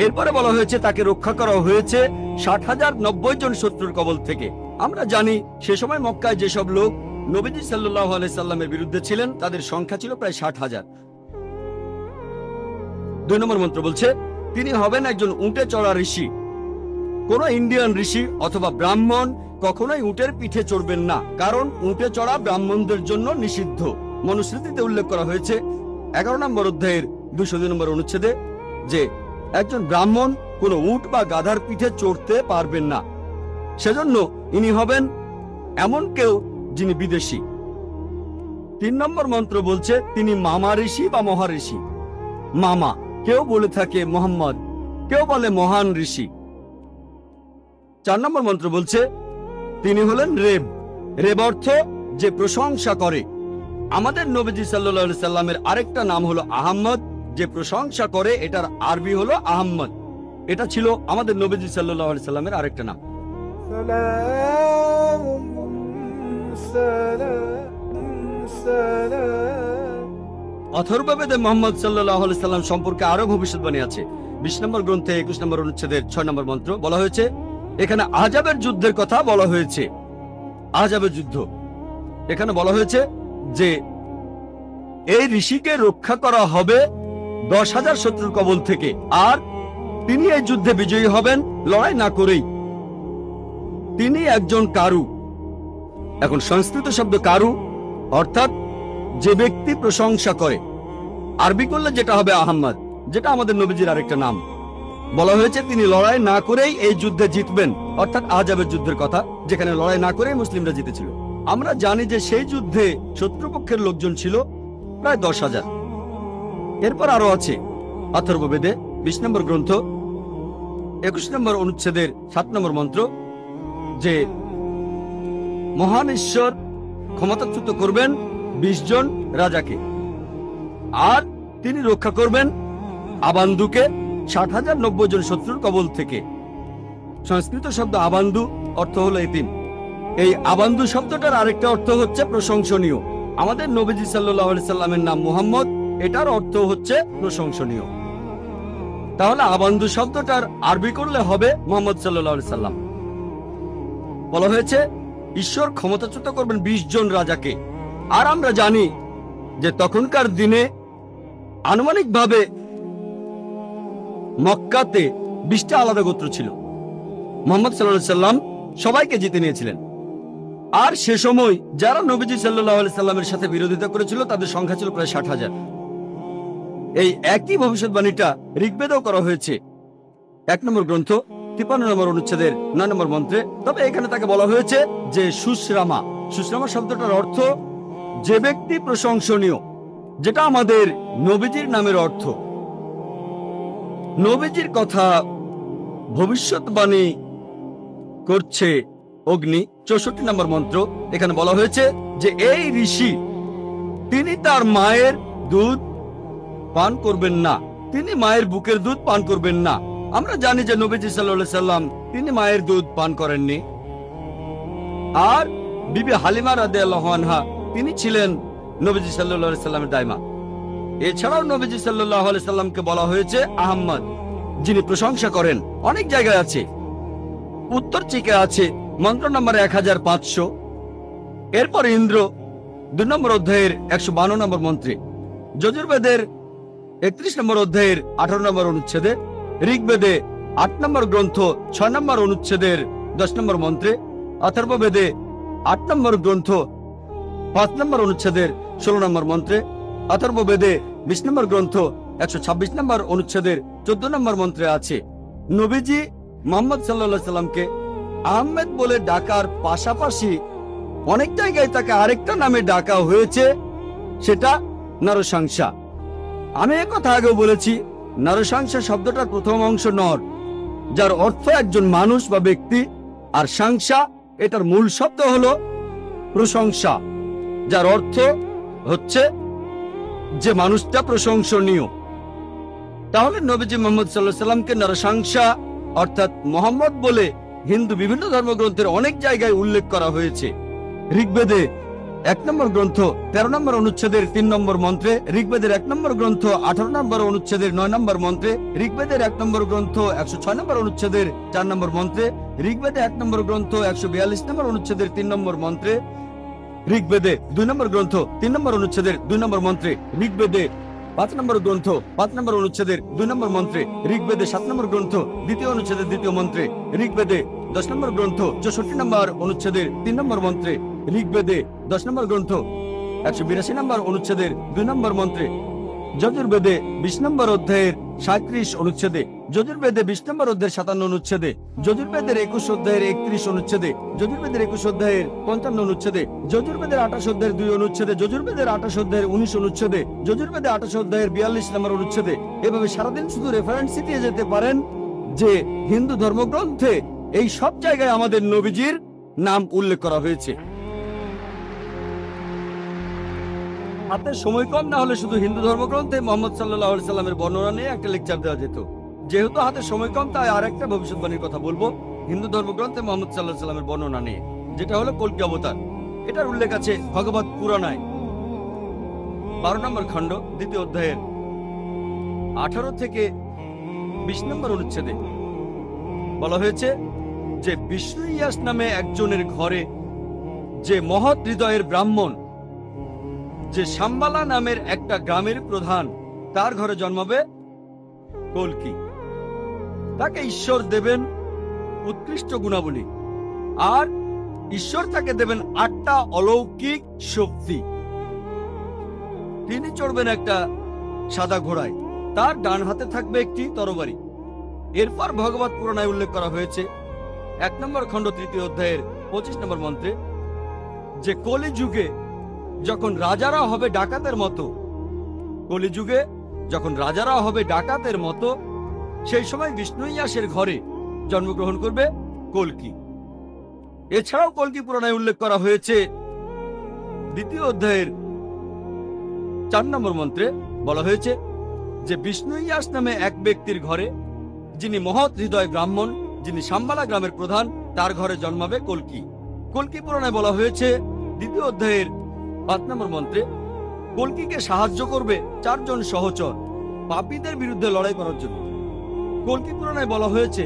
এরপরে বলা হয়েছে তাকে রক্ষা করা হয়েছে 60,090 জন শত্রুর কবল থেকে। আমরা জানি সে সময় মক্কায় যেসব লোক নবীজি সাল্লাল্লাহু আলাইহি সাল্লামের বিরুদ্ধে ছিলেন তাদের সংখ্যা ছিল প্রায় 60,000। 2 নম্বর মন্ত্র বলছে, তিনি হবেন একজন উটে চড়া ঋষি। কোন ইন্ডিয়ান ঋষি অথবা ব্রাহ্মণ কখনোই উটের পিঠে চড়বেন না, কারণ উটে চড়া ব্রাহ্মণদের জন্য নিষিদ্ধ। মনুস্মৃতিতে উল্লেখ করা হয়েছে 11 নম্বর অধ্যায়ের 202 নম্বর অনুচ্ছেদে যে একজন ব্রাহ্মণ কোন উট বা গাধার পিঠে চড়তে পারবেন না। সেজন্য ইনি হবেন এমন কেউ যিনি বিদেশী। 3 নম্বর মন্ত্র বলছে, তিনি মামা ঋষি বা মহাঋষি। মামা কেউ বলে থাকে মোহাম্মদ, কেউ বলে মহান ঋষি। 4 নম্বর মন্ত্র বলছে, তিনি হলেন রেব। রেব অর্থ যে প্রশংসা করে। আমাদের নবীজি সাল্লাল্লাহু আলাইহি সাল্লামের আরেকটা নাম হলো আহমদ, যে প্রশংসা করে। এটার আরবি হলো আহমদ। এটা ছিল আমাদের নবীজি সাল্লাল্লাহু আলাইহি সাল্লামের আরেকটা নাম। অথর্ববেদে মুহাম্মদ সাল্লাল্লাহু আলাইহি সাল্লাম সম্পর্কে আরো ভবিষ্যৎবাণী আছে। 20 নম্বর গ্রন্থে 21 নম্বর অনুচ্ছেদের 6 নম্বর মন্ত্র বলা হয়েছে, এখানে আহজাবের যুদ্ধের কথা বলা হয়েছে। আহজাবের যুদ্ধ এখানে বলা হয়েছে যে এই ঋষিকে রক্ষা করা হবে 10,000 শত্রুর কবল থেকে, আর তিনি এই যুদ্ধে বিজয়ী হবেন লড়াই না করেই। তিনি একজন কারু। এখন সংস্কৃত শব্দ কারু অর্থাৎ যে ব্যক্তি প্রশংসা করে। আরবি করলে যেটা হবে আহমদ, যেটা আমাদের নবীজির আরেকটা নাম। বলা হয়েছে তিনি লড়াই না করেই এই যুদ্ধে জিতবেন, অর্থাৎ আহজাবের যুদ্ধের কথা, যেখানে লড়াই না করেই মুসলিমরা জিতেছিল। আমরা জানি যে সেই যুদ্ধে শত্রুপক্ষের লোকজন ছিল প্রায় 10,000। এরপর আরো আছে অথর্ববেদে 20 নম্বর গ্রন্থ 21 নম্বর অনুচ্ছেদের 7 নম্বর মন্ত্র যে মহান ঈশ্বর ক্ষমতাচ্যুত করবেন 20 জন রাজাকে, আর তিনি রক্ষা করবেন আবান্দুকে 60,090 জন শত্রুর কবল থেকে। সংস্কৃত শব্দ আবান্দু অর্থ হলো এতিম। এই আবান্দু শব্দটার আরেকটা অর্থ হচ্ছে প্রশংসনীয়। আমাদের নবীজি সাল্লাল্লাহু আলাইহি সাল্লামের নাম মুহাম্মদ, এটার অর্থ হচ্ছে প্রশংসনীয়। তাহলে আবান্দু শব্দটার আরবি করলে হবে মুহাম্মদ সাল্লাল্লাহু আলাইহি সাল্লাম। বলা হয়েছে ঈশ্বর ক্ষমতাচ্যুত করবেন 20 জন রাজাকে। আর আমরা জানি যে তখনকার দিনে আনুমানিকভাবে মক্কাতে 20টা আলাদা গোত্র ছিল। মুহাম্মদ সাল্লাল্লাহু আলাইহি সাল্লাম সবাইকে জিতে নিয়েছিলেন। আর সে সময় যারা নবীজি সাল্লাল্লাহু আলাইহি সাল্লামের সাথে বিরোধিতা করেছিল তাদের সংখ্যা ছিল প্রায় 60,000। এই একই ভবিষ্যৎবাণীটা ঋগ্বেদেও করা হয়েছে 1 নম্বর গ্রন্থ 53 নম্বর অনুচ্ছেদের 9 নম্বর মন্ত্রে। তবে এখানে তাকে বলা হয়েছে যে সুশ্রামা। সুশ্রামা শব্দটার অর্থ যে ব্যক্তি প্রশংসনীয়, যেটা আমাদের নবীজির নামের অর্থ। নবীজির কথা ভবিষ্যৎবাণী করছে অগ্নি 64 নম্বর মন্ত্র। এখানে বলা হয়েছে যে এই ঋষি তিনি তার মায়ের দুধ পান করবেন না, তিনি মায়ের বুকের দুধ পান করবেন না। আমরা জানি যে নবীজি সাল্লাল্লাহু আলাইহি সাল্লাম তিনি মায়ের দুধ পান করেননি। আর বিবি হালিমা রাদিয়াল্লাহু আনহা তিনি ছিলেন নবীজি সাল্লাল্লাহু আলাইহি সাল্লামের দাইমা। এছাড়াও নবীজি সাল্লাল্লাহু আলাইহি সাল্লামকে বলা হয়েছে আহমদ, যিনি প্রশংসা করেন। অনেক জায়গায় আছে, উত্তর চিকে আছে মন্ত্র নম্বর 1500। এরপর ইন্দ্র 2 নম্বর অধ্যায়ের 152 নম্বর মন্ত্রে, যজুর্বেদের 31 নম্বর অধ্যায়ের 18 নম্বর অনুচ্ছেদে, ঋগ্বেদে 8 নম্বর গ্রন্থ 6 নম্বর অনুচ্ছেদের 10 নম্বর মন্ত্রে, অথর্ববেদে 8 নম্বর গ্রন্থ 5 নম্বর অনুচ্ছেদের 16 নম্বর মন্ত্রে, অথর্ববেদে 20 নম্বর গ্রন্থ 126 নম্বর অনুচ্ছেদের 14 নম্বর মন্ত্রে আছে নবীজি মুহাম্মদ সাল্লাল্লাহু আলাইহি সাল্লামকে আহমেদ বলে ডাকার পাশাপাশি অনেক জায়গায় তাকে আরেকটা নামে ডাকা হয়েছে, সেটা নরসাংসা। আমি একথা আগেও বলেছি, নরসাংসা শব্দটার প্রথম অংশ নর, যার অর্থ একজন মানুষ বা ব্যক্তি, আর সাংসা এটার মূল শব্দ হলো প্রশংসা, যার অর্থ হচ্ছে যে মানুষটা প্রশংসনীয়। তাহলে নবীজি মুহাম্মদ সাল্লাল্লাহু আলাইহি সাল্লামকে নরসাংসা অর্থাৎ মোহাম্মদ বলে হিন্দু বিভিন্ন ধর্মগ্রন্থের অনেক জায়গায় উল্লেখ করা হয়েছে। ঋগ্বেদে 1 নম্বর গ্রন্থ 13 নম্বর অনুচ্ছেদের 3 নম্বর মন্ত্রে, ঋগ্বেদের 1 নম্বর গ্রন্থ 18 নম্বর অনুচ্ছেদের 9 নম্বর মন্ত্রে, ঋগ্বেদের 1 নম্বর গ্রন্থ 106 নম্বর অনুচ্ছেদের 4 নম্বর মন্ত্রে, ঋগ্বেদে 1 নম্বর গ্রন্থ 142 নম্বর অনুচ্ছেদের 3 নম্বর মন্ত্রে, ঋগ্বেদে 2 নম্বর গ্রন্থ 3 নম্বর অনুচ্ছেদের 2 নম্বর মন্ত্রে, ঋগ্বেদে 5 নম্বর গ্রন্থ 5 নম্বর অনুচ্ছেদের 2 নম্বর মন্ত্রে, ঋগ্বেদে 7 নম্বর গ্রন্থ 2য় অনুচ্ছেদের 2য় মন্ত্রে, ঋগ্বেদে 10 নম্বর গ্রন্থ 64 নম্বর অনুচ্ছেদের 3 নম্বর মন্ত্রে, ঋগ্বেদে 10 নম্বর গ্রন্থ 182 নম্বর অনুচ্ছেদের 2 নম্বর মন্ত্রে, যজুর্বেদে 20 নম্বর অধ্যায়ের 37 অনুচ্ছেদে, যজুর্বেদে 20 নম্বর অধ্যায়ের 57 অনুচ্ছেদে, যজুর্বেদের 21 অধ্যায়ের 31 অনুচ্ছেদে, যজুর্বেদের 21 অধ্যায়ের 55 অনুচ্ছেদে, যজুর্বেদের 28 অধ্যায়ের 2 অনুচ্ছেদে, যজুর্বেদের 28 অধ্যায়ের 19 অনুচ্ছেদে, যজুর্বেদে 28 অধ্যায়ের 42 নম্বর অনুচ্ছেদে। এভাবে সারাদিন শুধু রেফারেন্স দিয়ে যেতে পারেন যে হিন্দু ধর্মগ্রন্থে এই সব জায়গায় আমাদের নবীজির নাম উল্লেখ করা হয়েছে। হাতে সময় কম না হলে শুধু হিন্দু ধর্মগ্রন্থে মুহাম্মদ সাল্লাল্লাহু আলাইহি সাল্লামের বর্ণনা নিয়ে একটা লেকচার দেওয়া যেত। যেহেতু হাতে সময় কম, তাই আরেকটা ভবিষ্যৎবাণীর কথা বলবো হিন্দু ধর্মগ্রন্থে মুহাম্মদ সাল্লাল্লাহু আলাইহি সাল্লামের বর্ণনা নিয়ে, যেটা হলো কল্কি অবতার। এটার উল্লেখ আছে ভগবত পুরাণায় 12 নম্বর খণ্ড 2য় অধ্যায়ের 18 থেকে 20 নম্বর অনুচ্ছেদে বলা হয়েছে যে বিষ্ণু ইয়াস নামে একজনের ঘরে, যে মহৎ হৃদয়ের ব্রাহ্মণ, যে শাম্বালা নামের একটা গ্রামের প্রধান, তার ঘরে জন্মাবে কল্কি। তাকে ঈশ্বর দেবেন উৎকৃষ্ট গুণাবলী, আর ঈশ্বর তাকে দেবেন 8টা অলৌকিক শক্তি। তিনি চড়বেন একটা সাদা ঘোড়ায়, তার ডান হাতে থাকবে একটি তরবারি। এরপর ভগবত পুরাণায় উল্লেখ করা হয়েছে 1 নম্বর খণ্ড 3য় অধ্যায়ের 25 নম্বর মন্ত্রে যে কলিযুগে যখন রাজারা হবে ডাকাতের মতো, কলিযুগে যখন রাজারা হবে ডাকাতের মতো, সেই সময় বিষ্ণু ইয়াসের ঘরে জন্মগ্রহণ করবে কল্কি। এছাড়াও কল্কি পুরাণায় উল্লেখ করা হয়েছে 2য় অধ্যায়ের 4 নম্বর মন্ত্রে বলা হয়েছে যে বিষ্ণু ইয়াস নামে এক ব্যক্তির ঘরে, যিনি মহৎ হৃদয় ব্রাহ্মণ, যিনি শাম্বালা গ্রামের প্রধান, তার ঘরে জন্মাবে কল্কি। কল্কি পুরাণায় বলা হয়েছে 2য় অধ্যায়ের 5 নম্বর মন্ত্রে কল্কিকে সাহায্য করবে 4 জন সহচর পাপীদের বিরুদ্ধে লড়াই করার জন্য। কল্কি পুরাণায় বলা হয়েছে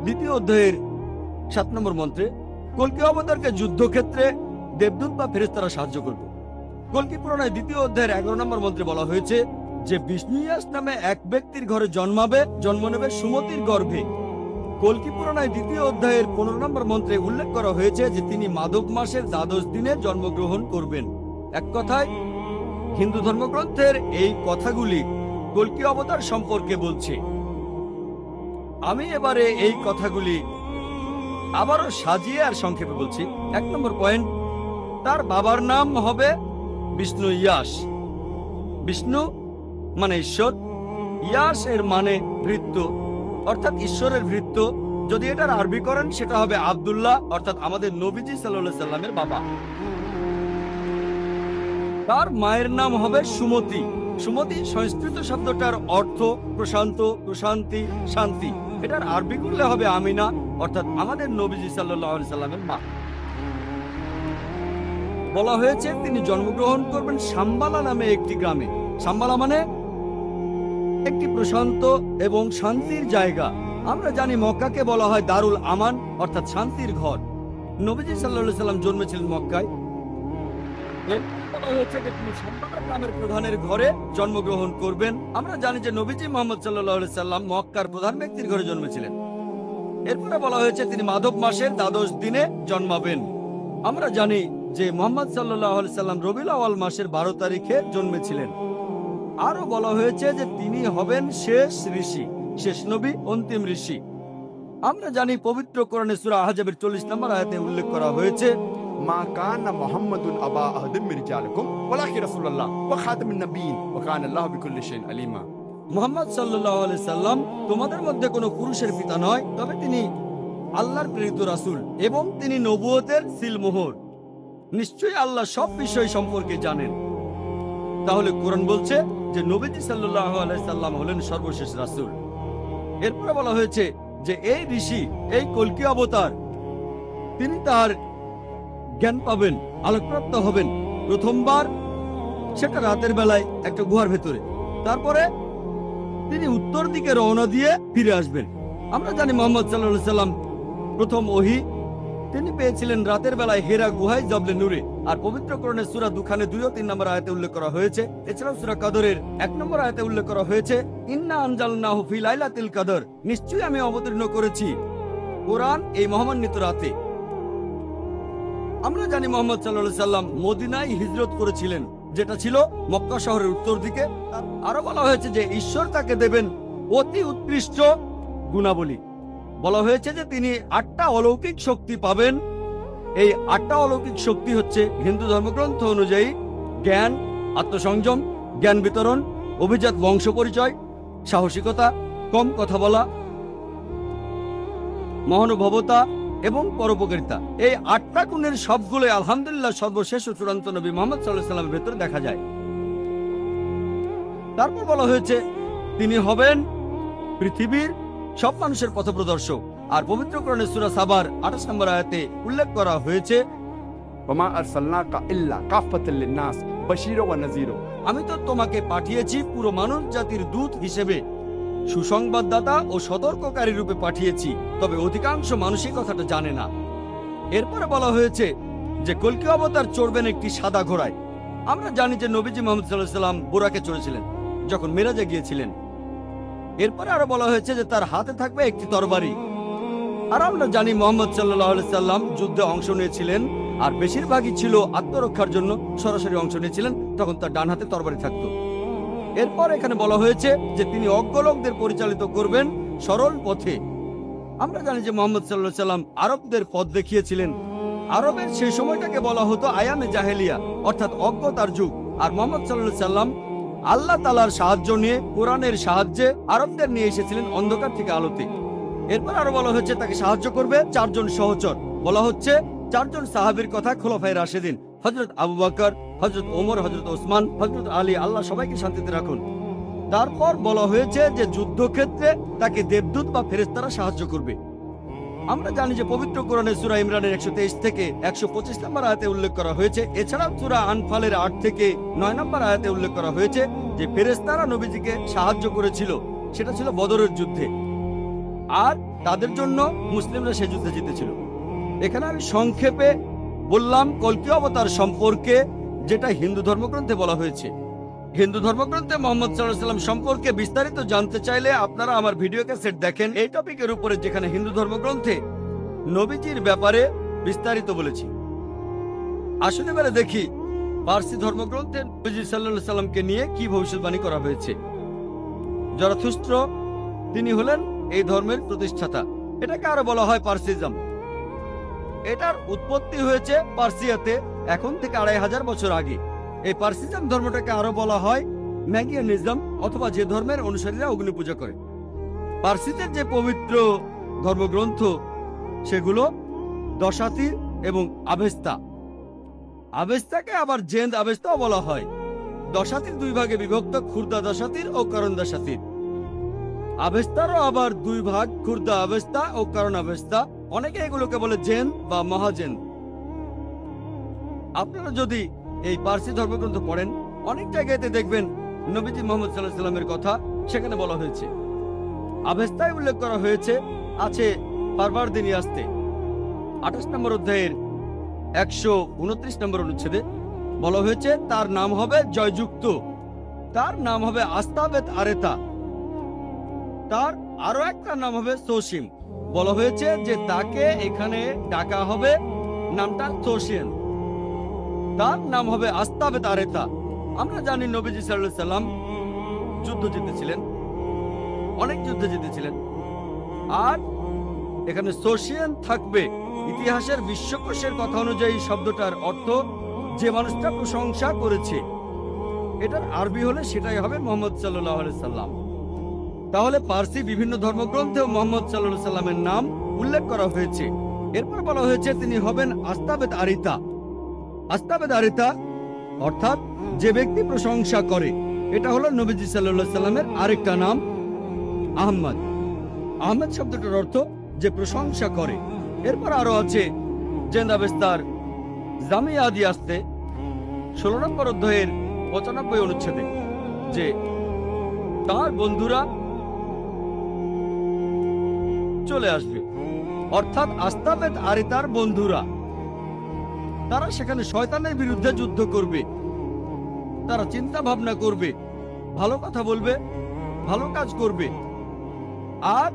2য় অধ্যায়ের 7 নম্বর মন্ত্রে কল্কি অবতারকে যুদ্ধক্ষেত্রে দেবদূত বা ফেরেশতারা সাহায্য করবে। কল্কি পুরাণের 2য় অধ্যায়ের 11 নম্বর মন্ত্রে বলা হয়েছে যে বিষ্ণু ইয়াস নামে এক ব্যক্তির ঘরে জন্ম নেবে সুমতির গর্ভে। কল্কি পুরাণের 2য় অধ্যায়ের 15 নম্বর মন্ত্রে উল্লেখ করা হয়েছে যে তিনি মাধব মাসের 12 দিনে জন্মগ্রহণ করবেন। এক কথায় হিন্দু ধর্মগ্রন্থের এই কথাগুলি কল্কি অবতার সম্পর্কে বলছে। আমি এবারে এই কথাগুলি আবারও সাজিয়ে আর সংক্ষেপে বলছি। 1 নম্বর পয়েন্ট, তার বাবার নাম হবে বিষ্ণু ইয়াস। বিষ্ণু মানে ঈশ্বর, ইয়াস এর মানে ভৃত্য, অর্থাৎ ঈশ্বরের ভৃত্য। যদি এটার আরবি করেন সেটা হবে আব্দুল্লাহ, অর্থাৎ আমাদের নবীজি সাল্লাল্লাহু আলাইহি সাল্লামের বাবা। তার মায়ের নাম হবে সুমতি। সুমতি সংস্কৃত শব্দটার অর্থ প্রশান্ত, প্রশান্তি, শান্তি। এটার আরবি করলে হবে আমিনা, অর্থাৎ আমাদের নবীজি সাল্লাল্লাহু আলাইহি সাল্লামের মা। বলা হয়েছে তিনি জন্মগ্রহণ করবেন সাম্বালা নামে একটি গ্রামে। সাম্বালা মানে একটি প্রশান্ত এবং শান্তির জায়গা। আমরা জানি মক্কাকে বলা হয় দারুল আমান, অর্থাৎ শান্তির ঘর। নবীজি সাল্লাল্লাহু আলাইহি সাল্লাম জন্মেছিলেন মক্কায়। গ্রামের প্রধানের ঘরে জন্মগ্রহণ করবেন। আমরা জানি যে নবীজি মুহাম্মদ সাল্লাল্লাহু আলাইহি সাল্লাম মক্কার প্রধান ব্যক্তির ঘরে জন্মেছিলেন। এরপরে বলা হয়েছে তিনি মাধব মাসের 12 দিনে জন্মাবেন। আমরা জানি যে মুহাম্মদ সাল্লাল্লাহু আলাইহি সাল্লাম রবিউল আউয়াল মাসের 12 তারিখে জন্মেছিলেন। আরো বলা হয়েছে যে তিনি হবেন শেষ ঋষি, শেষ নবী, অন্তিম ঋষি। আমরা জানি পবিত্র কোরআনে সূরা আহজাবের 40 নম্বর আয়াতে উল্লেখ করা হয়েছে মা কানা মুহাম্মাদুন আবা আহাদিম মিন রিজালিকুম ওয়ালাকিন রাসূলুল্লাহ ওয়া খাতামুন নাবিয়্যিন ওয়া কানা আল্লাহু বিকুল্লি শাইইন আলিমা। মুহাম্মদ সাল্লাল্লাহু আলাইহি সাল্লাম তোমাদের মধ্যে কোনো পুরুষের পিতা নয়, তবে তিনি আল্লাহর প্রেরিত রাসূল এবং তিনি নবুয়তের সিলমোহর। নিশ্চয়ই আল্লাহ সব বিষয় সম্পর্কে জানেন। তাহলে কোরআন বলছে যে নবীজি সাল্লাল্লাহু আলাইহি সাল্লাম হলেন সর্বশেষ রাসূল। এরপরে বলা হয়েছে যে এই ঋষি, এই কল্কি অবতার, তিনি তার জ্ঞান পাবেন, আলোকপ্রাপ্ত হবেন প্রথমবার সেটা রাতের বেলায় একটা গুহার ভেতরে। তারপরে তিনি উত্তর দিকে রওনা দিয়ে ফিরে আসবেন। আমরা জানি মুহাম্মদ সাল্লাল্লাহু আলাইহি সাল্লাম প্রথম ওহী তিনি পেয়েছিলেন রাতের বেলায় হেরা গুহায় জবলে নূরে। আর পবিত্র কোরআনের সূরা দুখানে 2 ও 3 নম্বর আয়াতে উল্লেখ করা হয়েছে। এছাড়াও সূরা কদরের 1 নম্বর আয়াতে উল্লেখ করা হয়েছে ইন্না আনজালনাহু ফি লাইলাতিল কদর, নিশ্চয়ই আমি অবতীর্ণ করেছি কোরআন এই মহামান্বিত রাতে। আমরা জানি মুহাম্মদ সাল্লাল্লাহু আলাইহি সাল্লাম মদিনায় হিজরত করেছিলেন, যেটা ছিল মক্কা শহরের উত্তর দিকে। আরো বলা হয়েছে যে ঈশ্বর তাকে দেবেন অতি উৎকৃষ্ট গুণাবলী। বলা হয়েছে যে তিনি 8টা অলৌকিক শক্তি পাবেন। এই 8টা অলৌকিক শক্তি হচ্ছে হিন্দু ধর্মগ্রন্থ অনুযায়ী জ্ঞান, আত্মসংযম, জ্ঞান বিতরণ, অভিজাত বংশ পরিচয়, সাহসিকতা, কম কথা বলা, মহানুভবতা এবং পরোপকারিতা। এই 8টা গুণের সবগুলোই আলহামদুলিল্লাহ সর্বশেষ ও চূড়ান্ত নবী মুহাম্মদ সাল্লাল্লাহু আলাইহি সাল্লামের ভেতরে দেখা যায়। তারপর বলা হয়েছে তিনি হবেন পৃথিবীর সব মানুষের পথপ্রদর্শক। আর পবিত্র কোরআনের সূরা সাবার 28 নম্বর আয়াতে উল্লেখ করা হয়েছে ওমা আরসালনাকা ইল্লা কাফাতাল লিন-নাস বাশীরা ওয়া নাযীরা, আমি তো তোমাকে পাঠিয়েছি পুরো মানব জাতির দূত হিসেবে, সুসংবাদদাতা ও সতর্ককারী রূপে পাঠিয়েছি, তবে অধিকাংশ মানুষই কথাটা জানে না। এরপরে বলা হয়েছে যে কল্কি অবতার চড়বেন একটি সাদা ঘোড়ায়। আমরা জানি যে নবীজি মুহাম্মদ সাল্লাল্লাহু আলাইহি সাল্লাম বুরাকে চড়েছিলেন যখন মিরাজে গিয়েছিলেন। এরপরে আরো বলা হয়েছে যে তার হাতে থাকবে একটি তরবারি। আর আমরা জানি মুহাম্মদ সাল্লাল্লাহু আলাইহি সাল্লাম যুদ্ধে অংশ নিয়েছিলেন, আর বেশিরভাগই ছিল আত্মরক্ষার জন্য সরাসরি অংশ নিয়েছিলেন, তখন তার ডান হাতে তরবারি থাকতো। এরপর এখানে বলা হয়েছে যে তিনি অজ্ঞ লোকদের পরিচালিত করবেন সরল পথে। আমরা জানি যে মুহাম্মদ সাল্লাল্লাহু আলাইহি সাল্লাম আরবদের পথ দেখিয়েছিলেন। আরবের সেই সময়টাকে বলা হতো আয়ামে জাহেলিয়া, অর্থাৎ অজ্ঞতার যুগ। আর মুহাম্মদ সাল্লাল্লাহু আলাইহি সাল্লাম আল্লাহ তাআলার সাহায্য নিয়ে, কোরআনের সাহায্যে আরবদের নিয়ে এসেছিলেন অন্ধকার থেকে আলোতে। এরপর আরো বলা হচ্ছে তাকে সাহায্য করবে 4 জন সহচর। বলা হচ্ছে 4 জন সাহাবীর কথা, খোলাফায়ে রাশেদিন, হযরত আবু বকর, হযরত ওমর, হযরত ওসমান, হযরত আলী, আল্লাহ সবাইকে শান্তিতে রাখুন। তারপর বলা হয়েছে যে যুদ্ধক্ষেত্রে তাকে দেবদূত বা ফেরেশতারা সাহায্য করবে। আমরা জানি যে পবিত্র কোরআনের সূরা ইমরানের 123 থেকে 125 নম্বর আয়াতে উল্লেখ করা হয়েছে। এছাড়াও সূরা আনফালের 8 থেকে 9 নম্বর আয়াতে উল্লেখ করা হয়েছে যে ফেরেশতারা নবীজিকে সাহায্য করেছিল, সেটা ছিল বদরের যুদ্ধে। আর তাদের জন্য মুসলিমরা সে যুদ্ধে জিতেছিল। এখানে আমি সংক্ষেপে বললাম কল্কি অবতার সম্পর্কে, যেটা হিন্দু ধর্মগ্রন্থে বলা হয়েছে। হিন্দু ধর্মগ্রন্থে মোহাম্মদ সাল্লাল্লাহু আলাইহি ওয়াসাল্লাম সম্পর্কে বিস্তারিত জানতে চাইলে আপনারা আমার ভিডিও ক্যাসেট দেখেন এই টপিকের উপরে, যেখানে হিন্দু ধর্মগ্রন্থে নবীজির ব্যাপারে বিস্তারিত বলেছি। আসলে এবারে দেখি পার্সি ধর্মগ্রন্থে নবীজি সাল্লাল্লাহু আলাইহি সাল্লামকে নিয়ে কি ভবিষ্যৎবাণী করা হয়েছে। জরাথুস্ত্র, তিনি হলেন এই ধর্মের প্রতিষ্ঠাতা। এটাকে আরো বলা হয় পার্সিজম। এটার উৎপত্তি হয়েছে পার্সিয়াতে এখন থেকে 2500 বছর আগে। এই পার্সিজম ধর্মটাকে আরো বলা হয় ম্যাগিয়ানিজম, অথবা যে ধর্মের অনুসারীরা অগ্নি পূজা করে। পার্সিদের যে পবিত্র ধর্মগ্রন্থ সেগুলো দশাতির এবং আবেস্তা। আবেস্তাকে আবার জেন্দ আবেস্তাও বলা হয়। দশাতির দুই ভাগে বিভক্ত, খুর্দা দশাতির ও করণ দশাতির। আবেস্তারও আবার দুই ভাগ, খুর্দা আবেস্তা ও করণ আবেস্তা। অনেকে এগুলোকে বলে জেন বা মহাজেন। আপনারা যদি এই পার্সি ধর্মগ্রন্থ পড়েন, অনেক জায়গাতে দেখবেন নবীজি মুহাম্মদ সাল্লাল্লাহু আলাইহি ওয়াসাল্লামের কথা সেখানে বলা হয়েছে। আবেস্তায় উল্লেখ করা হয়েছে আছে পারভারদিনী আসতে 28 নম্বর অধ্যায়ের 129 নম্বর অনুচ্ছেদে বলা হয়েছে তার নাম হবে জয়যুক্ত, তার নাম হবে আস্তাবেত আরেতা, তার আরো একটা নাম হবে সোসিম। বলা হয়েছে যে তাকে এখানে ডাকা হবে নামটা সোসিয়ান, তার নাম হবে আস্তাবেত আরেতা। আমরা জানি নবীজি সাল্লাল্লাহু আলাইহি সাল্লাম যুদ্ধ জিতেছিলেন, অনেক যুদ্ধে জিতেছিলেন। আর এখানে সোসিয়ান থাকবে। ইতিহাসের বিশ্বকোষের কথা অনুযায়ী শব্দটার অর্থ যে মানুষটা প্রশংসা করেছে। এটার আরবি হলে সেটাই হবে মুহাম্মদ সাল্লাল্লাহু আলাইহি সাল্লাম। তাহলে পার্সি বিভিন্ন ধর্মগ্রন্থেও মুহাম্মদ সাল্লাল্লাহু আলাইহি সাল্লামের নাম উল্লেখ করা হয়েছে। এরপর বলা হয়েছে তিনি হবেন আস্তাবেত আরিতা। আস্তাবেত আরিতা অর্থাৎ যে ব্যক্তি প্রশংসা করে। এটা হলো নবীজি সাল্লাল্লাহু আলাইহি সাল্লামের আরেকটা নাম আহমদ। আহমদ শব্দটার অর্থ যে প্রশংসা করে। এরপর আরো আছে জেন্দাবেস্তার জামিয়াদি আসতে 16 নম্বর অধ্যায়ের 95 অনুচ্ছেদে যে তার বন্ধুরা চলে আসবে, অর্থাৎ আস্তাবেত আরিতার বন্ধুরা। তারা সেখানে শয়তানের বিরুদ্ধে যুদ্ধ করবে, তারা চিন্তা ভাবনা করবে, ভালো কথা বলবে, ভালো কাজ করবে, আর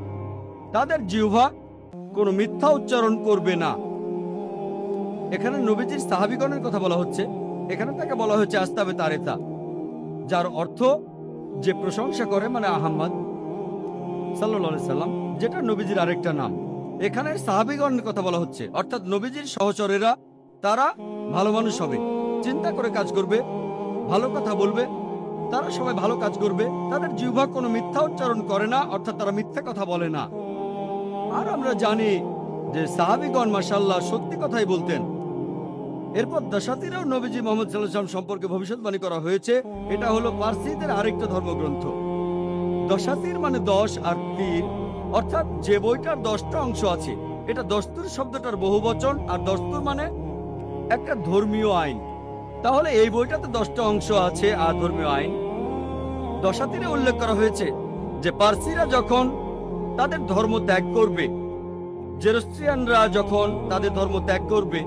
তাদের জিহ্বা কোনো মিথ্যা উচ্চারণ করবে না। এখানে নবীজির সাহাবীগণের কথা বলা হচ্ছে। এখানে তাকে বলা হচ্ছে আস্তাবেত আরেতা, যার অর্থ যে প্রশংসা করে, মানে আহমদ সাল্লাল্লাহু আলাইহি সাল্লাম, যেটা নবীজির আরেকটা নাম। এখানে সাহাবীগণের কথা বলা হচ্ছে, অর্থাৎ নবীজির সহচরেরা। তারা ভালো মানুষ হবে, চিন্তা করে কাজ করবে, ভালো কথা বলবে, তারা সবাই ভালো কাজ করবে, তাদের জিহ্বা কোনো মিথ্যা উচ্চারণ করে না, অর্থাৎ তারা মিথ্যা কথা বলে না। আর আমরা জানি যে সাহাবীগণ মাশাআল্লাহ সত্যি কথাই বলতেন। এরপর দশাতিরেও নবীজি মুহাম্মদ সাল্লাল্লাহু আলাইহি ওয়াসাল্লাম সম্পর্কে ভবিষ্যৎবাণী করা হয়েছে। এটা হলো পার্সিদের আরেকটা ধর্মগ্রন্থ। দশাতির মানে 10 আর তীর, অর্থাৎ যে বইটার 10টা অংশ আছে। এটা দস্তুর শব্দটার বহুবচন, আর দস্তুর মানে একটা ধর্মীয় আইন। তাহলে এই বইটাতে 10টা অংশ আছে আর ধর্মীয় আইন। দশাতিরে উল্লেখ করা হয়েছে যে পার্সিরা যখন তাদের ধর্ম ত্যাগ করবে, জেরুসালেমরা যখন তাদের ধর্ম ত্যাগ করবে,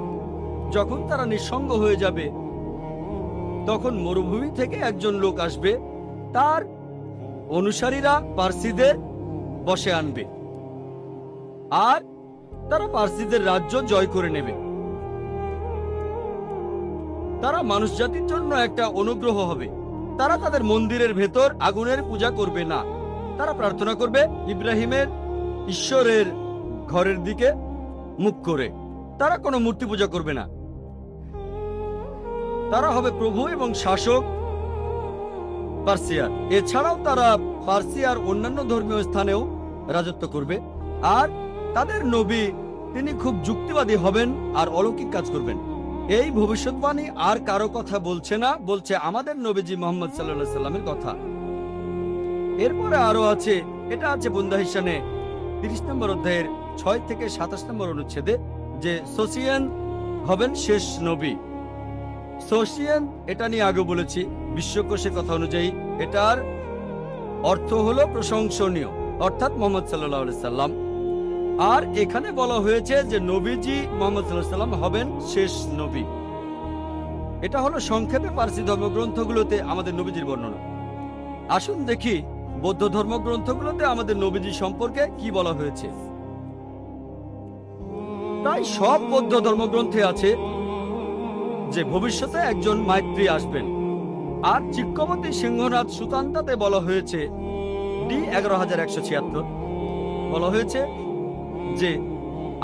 যখন তারা নিঃসঙ্গ হয়ে যাবে, তখন মরুভূমি থেকে একজন লোক আসবে, তার অনুসারীরা পার্সিদের বশে আনবে, আর তারা পার্সিদের রাজ্য জয় করে নেবে। তারা মানুষ জাতির জন্য একটা অনুগ্রহ হবে। তারা তাদের মন্দিরের ভেতর আগুনের পূজা করবে না, তারা প্রার্থনা করবে ইব্রাহিমের ঈশ্বরের ঘরের দিকে মুখ করে। তারা কোনো মূর্তি পূজা করবে না। তারা হবে প্রভু এবং শাসক পার্সিয়ার। এছাড়াও তারা পার্সিয়ার অন্যান্য ধর্মীয় স্থানেও রাজত্ব করবে। আর তাদের নবী তিনি খুব যুক্তিবাদী হবেন আর অলৌকিক কাজ করবেন। এই ভবিষ্যৎবাণী আর কারো কথা বলছে না, বলছে আমাদের নবীজি মুহাম্মদ সাল্লাল্লাহু আলাইহি সাল্লামের কথা। এরপরে আরো আছে, এটা আছে বুন্দাহিসানে 30 নম্বর অধ্যায়ের 6 থেকে 27 নম্বর অনুচ্ছেদে যে সোসিয়ান হবেন শেষ নবী। সোসিয়ান এটা নিয়ে আগে বলেছি। বিশ্বকোষের কথা অনুযায়ী এটার অর্থ হলো প্রশংসনীয়, অর্থাৎ মুহাম্মদ সাল্লাল্লাহু আলাইহি সাল্লাম। আর এখানে বলা হয়েছে যে নবীজি মুহাম্মদ সাল্লাল্লাহু আলাইহি সাল্লাম হবেন শেষ নবী। এটা হলো সংক্ষেপে পারসি ধর্মগ্রন্থগুলোতে আমাদের নবীজির বর্ণনা। আসুন দেখি বৌদ্ধ ধর্মগ্রন্থগুলোতে আমাদের নবীজি সম্পর্কে কি বলা হয়েছে। প্রায় সব বৌদ্ধ ধর্মগ্রন্থে আছে যে ভবিষ্যতে একজন মাইত্রী আসবেন। আর চিক্কমতি সিংহনাথ সুতান্তাতে বলা হয়েছে ডি 11176 বলা হয়েছে যে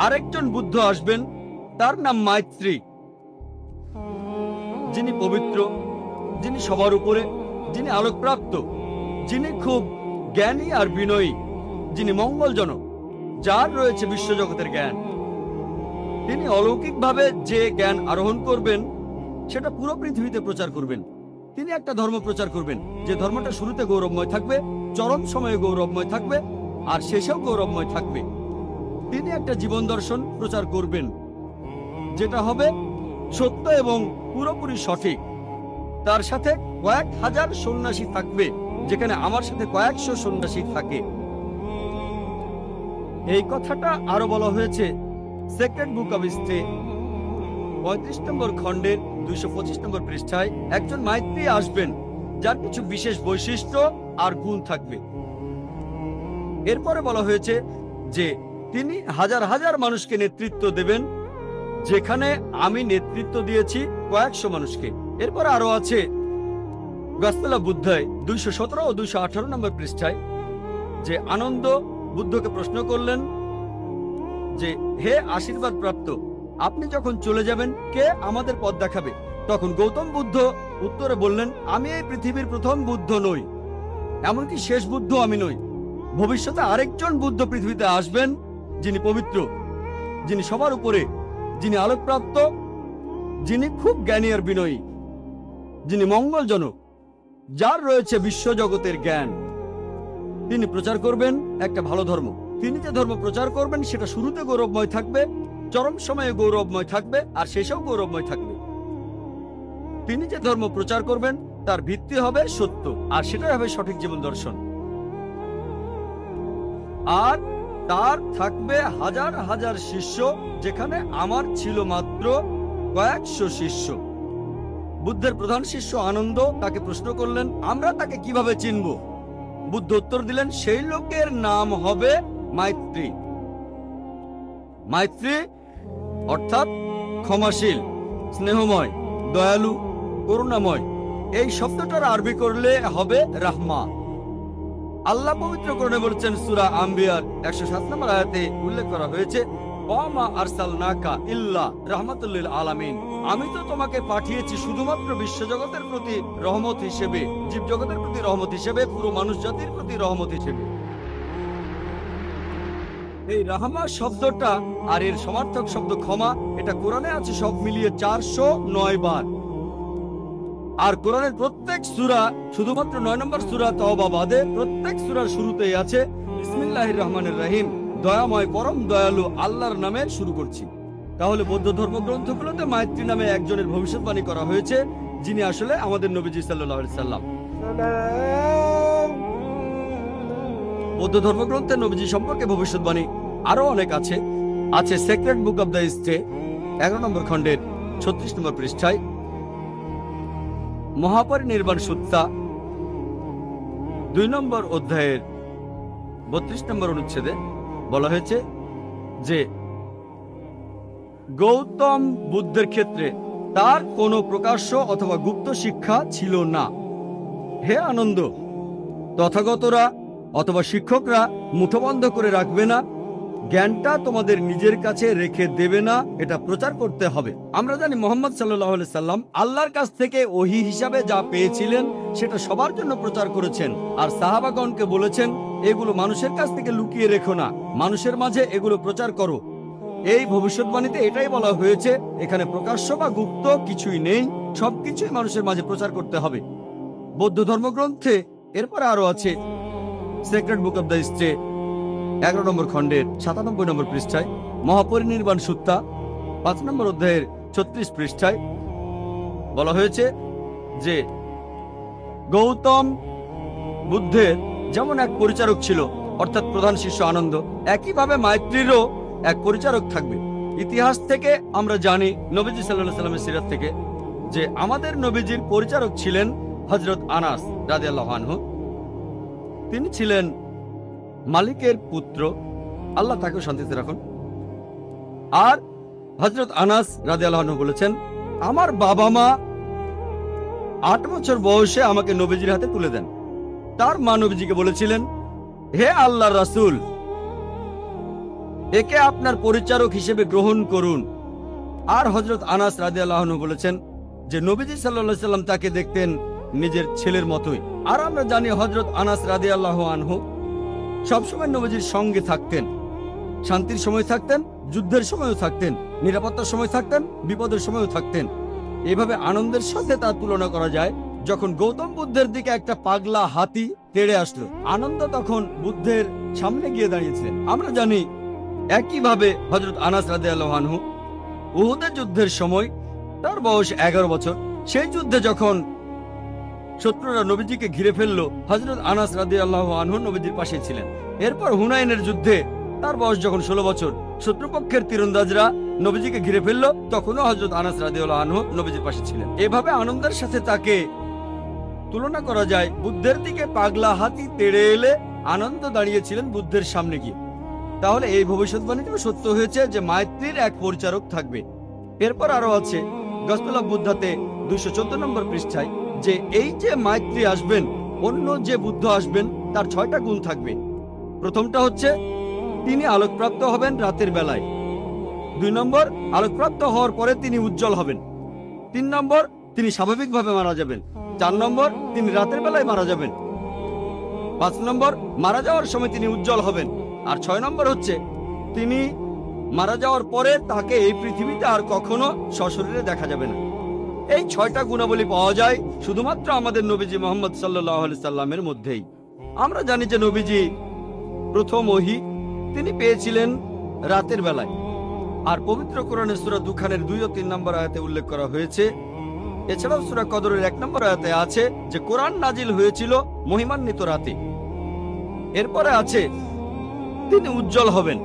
আরেকজন বুদ্ধ আসবেন, তার নাম মাইত্রী, যিনি পবিত্র, যিনি সবার উপরে, যিনি আলোকপ্রাপ্ত, যিনি খুব জ্ঞানী আর বিনয়ী, যিনি মঙ্গলজনক, যার রয়েছে বিশ্বজগতের জ্ঞান। তিনি অলৌকিকভাবে যে জ্ঞান আরোহণ করবেন সেটা পুরো পৃথিবীতে প্রচার করবেন। তিনি একটা ধর্ম প্রচার করবেন যে ধর্মটা শুরুতে গৌরবময় থাকবে, চরম সময়ে গৌরবময় থাকবে, আর শেষেও গৌরবময় থাকবে। তিনি একটা জীবন দর্শন প্রচার করবেন যেটা হবে সত্য এবং পুরোপুরি সঠিক। তার সাথে কয়েক হাজার সন্ন্যাসী থাকবে, যেখানে আমার সাথে কয়েকশো সন্ন্যাসী থাকে। এই কথাটা আরো বলা হয়েছে সেক্রেড বুক অব স্টে 35 নম্বর খণ্ডের 225 নম্বর পৃষ্ঠায়। একজন মাইত্রী আসবেন যার কিছু বিশেষ বৈশিষ্ট্য আর গুণ থাকবে। এরপরে বলা হয়েছে যে তিনি হাজার হাজার মানুষকে নেতৃত্ব দেবেন, যেখানে আমি নেতৃত্ব দিয়েছি কয়েকশো মানুষকে। এরপর আরো আছে গসপেল অফ বুদ্ধায় 217 ও 218 নম্বর পৃষ্ঠায় যে আনন্দ বুদ্ধকে প্রশ্ন করলেন যে হে আশীর্বাদ প্রাপ্ত, আপনি যখন চলে যাবেন কে আমাদের পথ দেখাবে? তখন গৌতম বুদ্ধ উত্তরে বললেন, আমি এই পৃথিবীর প্রথম বুদ্ধ নই, এমনকি শেষ বুদ্ধ আমি নই। ভবিষ্যতে আরেকজন বুদ্ধ পৃথিবীতে আসবেন, যিনি পবিত্র, যিনি সবার উপরে, যিনি আলোকপ্রাপ্ত, যিনি খুব জ্ঞানী আর বিনয়ী, যিনি মঙ্গলজনক, যার রয়েছে বিশ্বজগতের জ্ঞান। তিনি প্রচার করবেন একটা ভালো ধর্ম। তিনি যে ধর্ম প্রচার করবেন সেটা শুরুতে গৌরবময় থাকবে, চরম সময়ে গৌরবময় থাকবে, আর শেষেও গৌরবময় থাকবে। তিনি যে ধর্ম প্রচার করবেন তার ভিত্তি হবে সত্য, আর সেটাই হবে সঠিক জীবন দর্শন। আর তার থাকবে হাজার হাজার শিষ্য, যেখানে আমার ছিল মাত্র কয়েকশো শিষ্য। বুদ্ধের প্রধান শিষ্য আনন্দ তাকে প্রশ্ন করলেন, আমরা তাকে কিভাবে চিনব? বুদ্ধ উত্তর দিলেন, সেই লোকের নাম হবে মাইত্রী। মাইত্রী অর্থাৎ ক্ষমাশীল, স্নেহময়, দয়ালু, করুণাময়। এই শব্দটার আরবি করলে হবে রাহমা। আল্লাহ পবিত্র কোরআনে বলেছেন সূরা আম্বিয়ার 107 নম্বর আয়াতে উল্লেখ করা হয়েছে, ওয়ামা আরসালনাকা ইল্লা রাহমাতুল লিল আলামিন। আমি তো তোমাকে পাঠিয়েছি শুধুমাত্র বিশ্বজগতের প্রতি রহমত হিসেবে, জীবজগতের প্রতি রহমত হিসেবে, পুরো মানুষ জাতির প্রতি রহমত হিসেবে। এই রাহমা শব্দটা আর এর সমার্থক শব্দ ক্ষমা, এটা কোরআনে আছে সব মিলিয়ে 409 বার। আর কোরআনের প্রত্যেক সূরা, শুধুমাত্র 9 নম্বর সূরা তওবা বাদে প্রত্যেক সূরার শুরুতেই আছে বিসমিল্লাহির রহমানির রহিম, দয়াময় পরম দয়ালু আল্লাহর নামে শুরু করছি। তাহলে বৌদ্ধ ধর্মগ্রন্থগুলোতে মাইত্রী নামে একজনের ভবিষ্যৎবাণী করা হয়েছে, যিনি আসলে আমাদের নবীজি সাল্লাল্লাহু আলাইহি সাল্লাম। বৌদ্ধ ধর্মগ্রন্থে নবীজি সম্পর্কে ভবিষ্যৎবাণী আরো অনেক আছে। আছে sacred book of the stay 11 নম্বর খণ্ডের 36 নম্বর পৃষ্ঠায়, মহাপরিনির্বাণ সূত্তা 2 নম্বর অধ্যায়ের 32 নম্বর অনুচ্ছেদে বলা হয়েছে যে গৌতম বুদ্ধের ক্ষেত্রে তার কোনো প্রকাশ্য অথবা গুপ্ত শিক্ষা ছিল না। হে আনন্দ, তথাগতরা অথবা শিক্ষকরা মুঠোবন্ধ করে রাখবে না, জ্ঞানটা তোমাদের নিজের কাছে রেখে দেবে না, এটা প্রচার করতে হবে। আমরা জানি মুহাম্মদ সাল্লাল্লাহু আলাইহি সাল্লাম আল্লাহর কাছ থেকে ওহী হিসাবে যা পেয়েছিলেন সেটা সবার জন্য প্রচার করেছেন, আর সাহাবাগণকে বলেছেন এগুলো মানুষের কাছ থেকে লুকিয়ে রেখো না, মানুষের মাঝে এগুলো প্রচার করো। এই ভবিষ্যৎবাণীতে এটাই বলা হয়েছে, এখানে প্রকাশ্য বা গুপ্ত কিছুই নেই, সবকিছুই মানুষের মাঝে প্রচার করতে হবে। বৌদ্ধ ধর্মগ্রন্থে এরপরে আরো আছে sacred book of the stay 11 নম্বর খণ্ডের 97 নম্বর পৃষ্ঠায়, মহাপরিনির্বাণ সূত্তা 5 নম্বর অধ্যায়ের 36 পৃষ্ঠায় বলা হয়েছে যে গৌতম বুদ্ধের যেমন এক পরিচারক ছিল, অর্থাৎ প্রধান শিষ্য আনন্দ। একইভাবে মাইত্রীরও এক পরিচারক থাকবে। ইতিহাস থেকে আমরা জানি, নবীজি সাল্লাল্লাহু আলাইহি সাল্লামের সিরাত থেকে, যে আমাদের নবীজির পরিচারক ছিলেন হযরত আনাস রাদিয়াল্লাহু আনহু। তিনি ছিলেন মালিকের পুত্র, আল্লাহ তাকে শান্তিতে রাখুন। আর হযরত আনাস রাদিয়াল্লাহু আনহু বলেছেন, আমার বাবা মা 8 বছর বয়সে আমাকে নবীজির হাতে তুলে দেন। তার মা নবীজিকে বলেছিলেন, হে আল্লাহর রাসূল, একে আপনার পরিচারক হিসেবে গ্রহণ করুন। আর হযরত আনাস রাদিয়াল্লাহু আনহু বলেছেন যে নবীজি সাল্লাল্লাহু আলাইহি সাল্লাম তাকে দেখতেন নিজের ছেলের মতোই। আর আমরা জানি হযরত আনাস রাদিয়াল্লাহু আনহু সবসময় নবীজির সঙ্গে থাকতেন। শান্তির সময় থাকতেন, যুদ্ধের সময়ও থাকতেন, নিরাপত্তার সময় থাকতেন, বিপদের সময়ও থাকতেন। এভাবে আনন্দের সাথে তার তুলনা করা যায়। যখন গৌতম বুদ্ধের দিকে একটা পাগলা হাতি তেড়ে আসলো, আনন্দ তখন বুদ্ধের সামনে গিয়ে দাঁড়িয়েছিলেন। আমরা জানি একইভাবে হযরত আনাস রাদিয়াল্লাহু আনহু উহুদের যুদ্ধের সময়, তার বয়স 11 বছর, সেই যুদ্ধে যখন শত্রুরা নবীজিকে ঘিরে ফেললো, হযরত আনাস রাদিয়াল্লাহু আনহু নবীজির পাশে ছিলেন। এরপর হুনাইনের যুদ্ধে তার বয়স যখন 16 বছর, শত্রুপক্ষের তীরন্দাজরা নবীজিকে ঘিরে ফেললো, তখনও হযরত আনাস রাদিয়াল্লাহু আনহু নবীজির পাশে ছিলেন। এভাবে আনন্দের সাথে তাকে তুলনা করা যায়। বুদ্ধের দিকে পাগলা হাতি তেড়ে এলে আনন্দ দাঁড়িয়েছিলেন বুদ্ধের সামনে গিয়ে। তাহলে এই ভবিষ্যৎবাণীটি সত্য হয়েছে যে মাইত্রীর এক পরিচারক থাকবে। এরপর আরো আছে গসপেল অফ বুদ্ধাতে 214 নম্বর পৃষ্ঠায়, যে এই যে মাইত্রী আসবেন, অন্য যে বুদ্ধ আসবেন, তার 6টা গুণ থাকবে। প্রথমটা হচ্ছে তিনি আলোকপ্রাপ্ত হবেন রাতের বেলায়। 2 নম্বর, আলোকপ্রাপ্ত হওয়ার পরে তিনি উজ্জ্বল হবেন। 3 নম্বর, তিনি স্বাভাবিকভাবে মারা যাবেন। 4 নম্বর, তিনি রাতের বেলায় মারা যাবেন। 5 নম্বর, মারা যাওয়ার সময় তিনি উজ্জ্বল হবেন। আর 6 নম্বর হচ্ছে তিনি মারা যাওয়ার পরে তাকে এই পৃথিবীতে আর কখনো সশরীরে দেখা যাবে না। এই 6টা গুণাবলী পাওয়া যায় শুধুমাত্র আমাদের নবীজি মুহাম্মদ সাল্লাল্লাহু আলাইহি সাল্লামের মধ্যেই। আমরা জানি যে নবীজি প্রথম ওহী তিনি পেয়েছিলেন রাতের বেলায়। আর পবিত্র কোরআনের সূরা দুখানের 2 ও 3 নম্বর আয়াতে উল্লেখ করা হয়েছে। এছাড়াও সূরা কদরের 1 নম্বর আয়াতে আছে যে কোরআন নাজিল হয়েছিল মহিমান্বিত রাতে। এরপরে আছে তিনি উজ্জ্বল হবেন।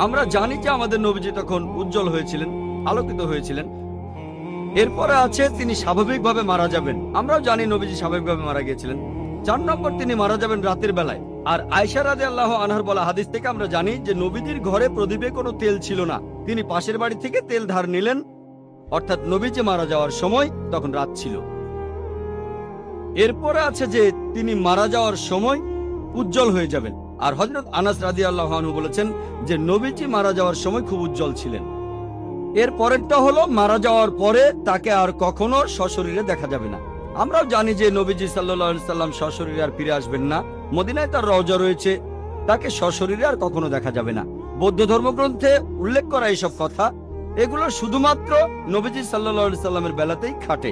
আমরা জানি যে আমাদের নবীজি তখন উজ্জ্বল হয়েছিলেন, আলোকিত হয়েছিলেন। এরপরে আছে তিনি স্বাভাবিকভাবে মারা যাবেন। আমরাও জানি নবীজি স্বাভাবিকভাবে মারা গিয়েছিলেন। 4 নম্বর, তিনি মারা যাবেন রাতের বেলায়। আর আয়েশা রাদিয়াল্লাহু আনহার বলা হাদিস থেকে আমরা জানি যে নবীজির ঘরে প্রদীপে কোনো তেল ছিল না। তিনি পাশের বাড়ি থেকে তেল ধার নিলেন, অর্থাৎ নবীজি মারা যাওয়ার সময় তখন রাত ছিল। এরপরে আছে যে তিনি মারা যাওয়ার সময় উজ্জ্বল হয়ে যাবেন। আর হযরত আনাস রাদিয়াল্লাহু আনহু বলেছেন যে নবীজি মারা যাওয়ার সময় খুব উজ্জ্বল ছিলেন। এর পরেরটা হলো মারা যাওয়ার পরে তাকে আর কখনো সশরীরে দেখা যাবে না। আমরাও জানি যে নবীজি সাল্লাল্লাহু আলাইহি সাল্লাম সশরীরে আর ফিরে আসবেন না। মদিনায় তার রওজা রয়েছে, তাকে সশরীরে আর কখনো দেখা যাবে না। বৌদ্ধ ধর্মগ্রন্থে উল্লেখ করা এইসব কথা, এগুলো শুধুমাত্র নবীজি সাল্লাল্লাহু আলাইহি সাল্লামের বেলাতেই খাটে।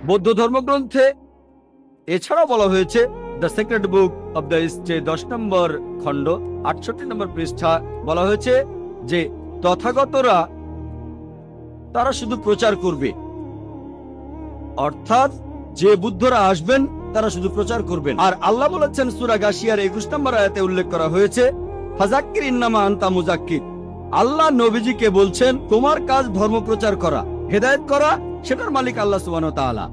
বৌদ্ধ ধর্মগ্রন্থে এছাড়াও বলা হয়েছে, the secret book of the ইস্টে 10 নম্বর খণ্ড 68 নম্বর পৃষ্ঠা বলা হয়েছে যে তথাগতরা তারা শুধু প্রচার করবে, অর্থাৎ যে বুদ্ধরা আসবেন তারা শুধু প্রচার করবেন। আর আল্লাহ বলেছেন সূরা গাশিয়ার 21 নম্বর আয়াতে উল্লেখ করা হয়েছে, ফাযাক্কির ইন্নামা আনতা মুযাক্কির। আল্লাহ নবীজিকে বলছেন তোমার কাজ ধর্ম প্রচার করা, হেদায়েত করা, সেটার মালিক আল্লাহ সুবহানাহু ওয়া তাআলা।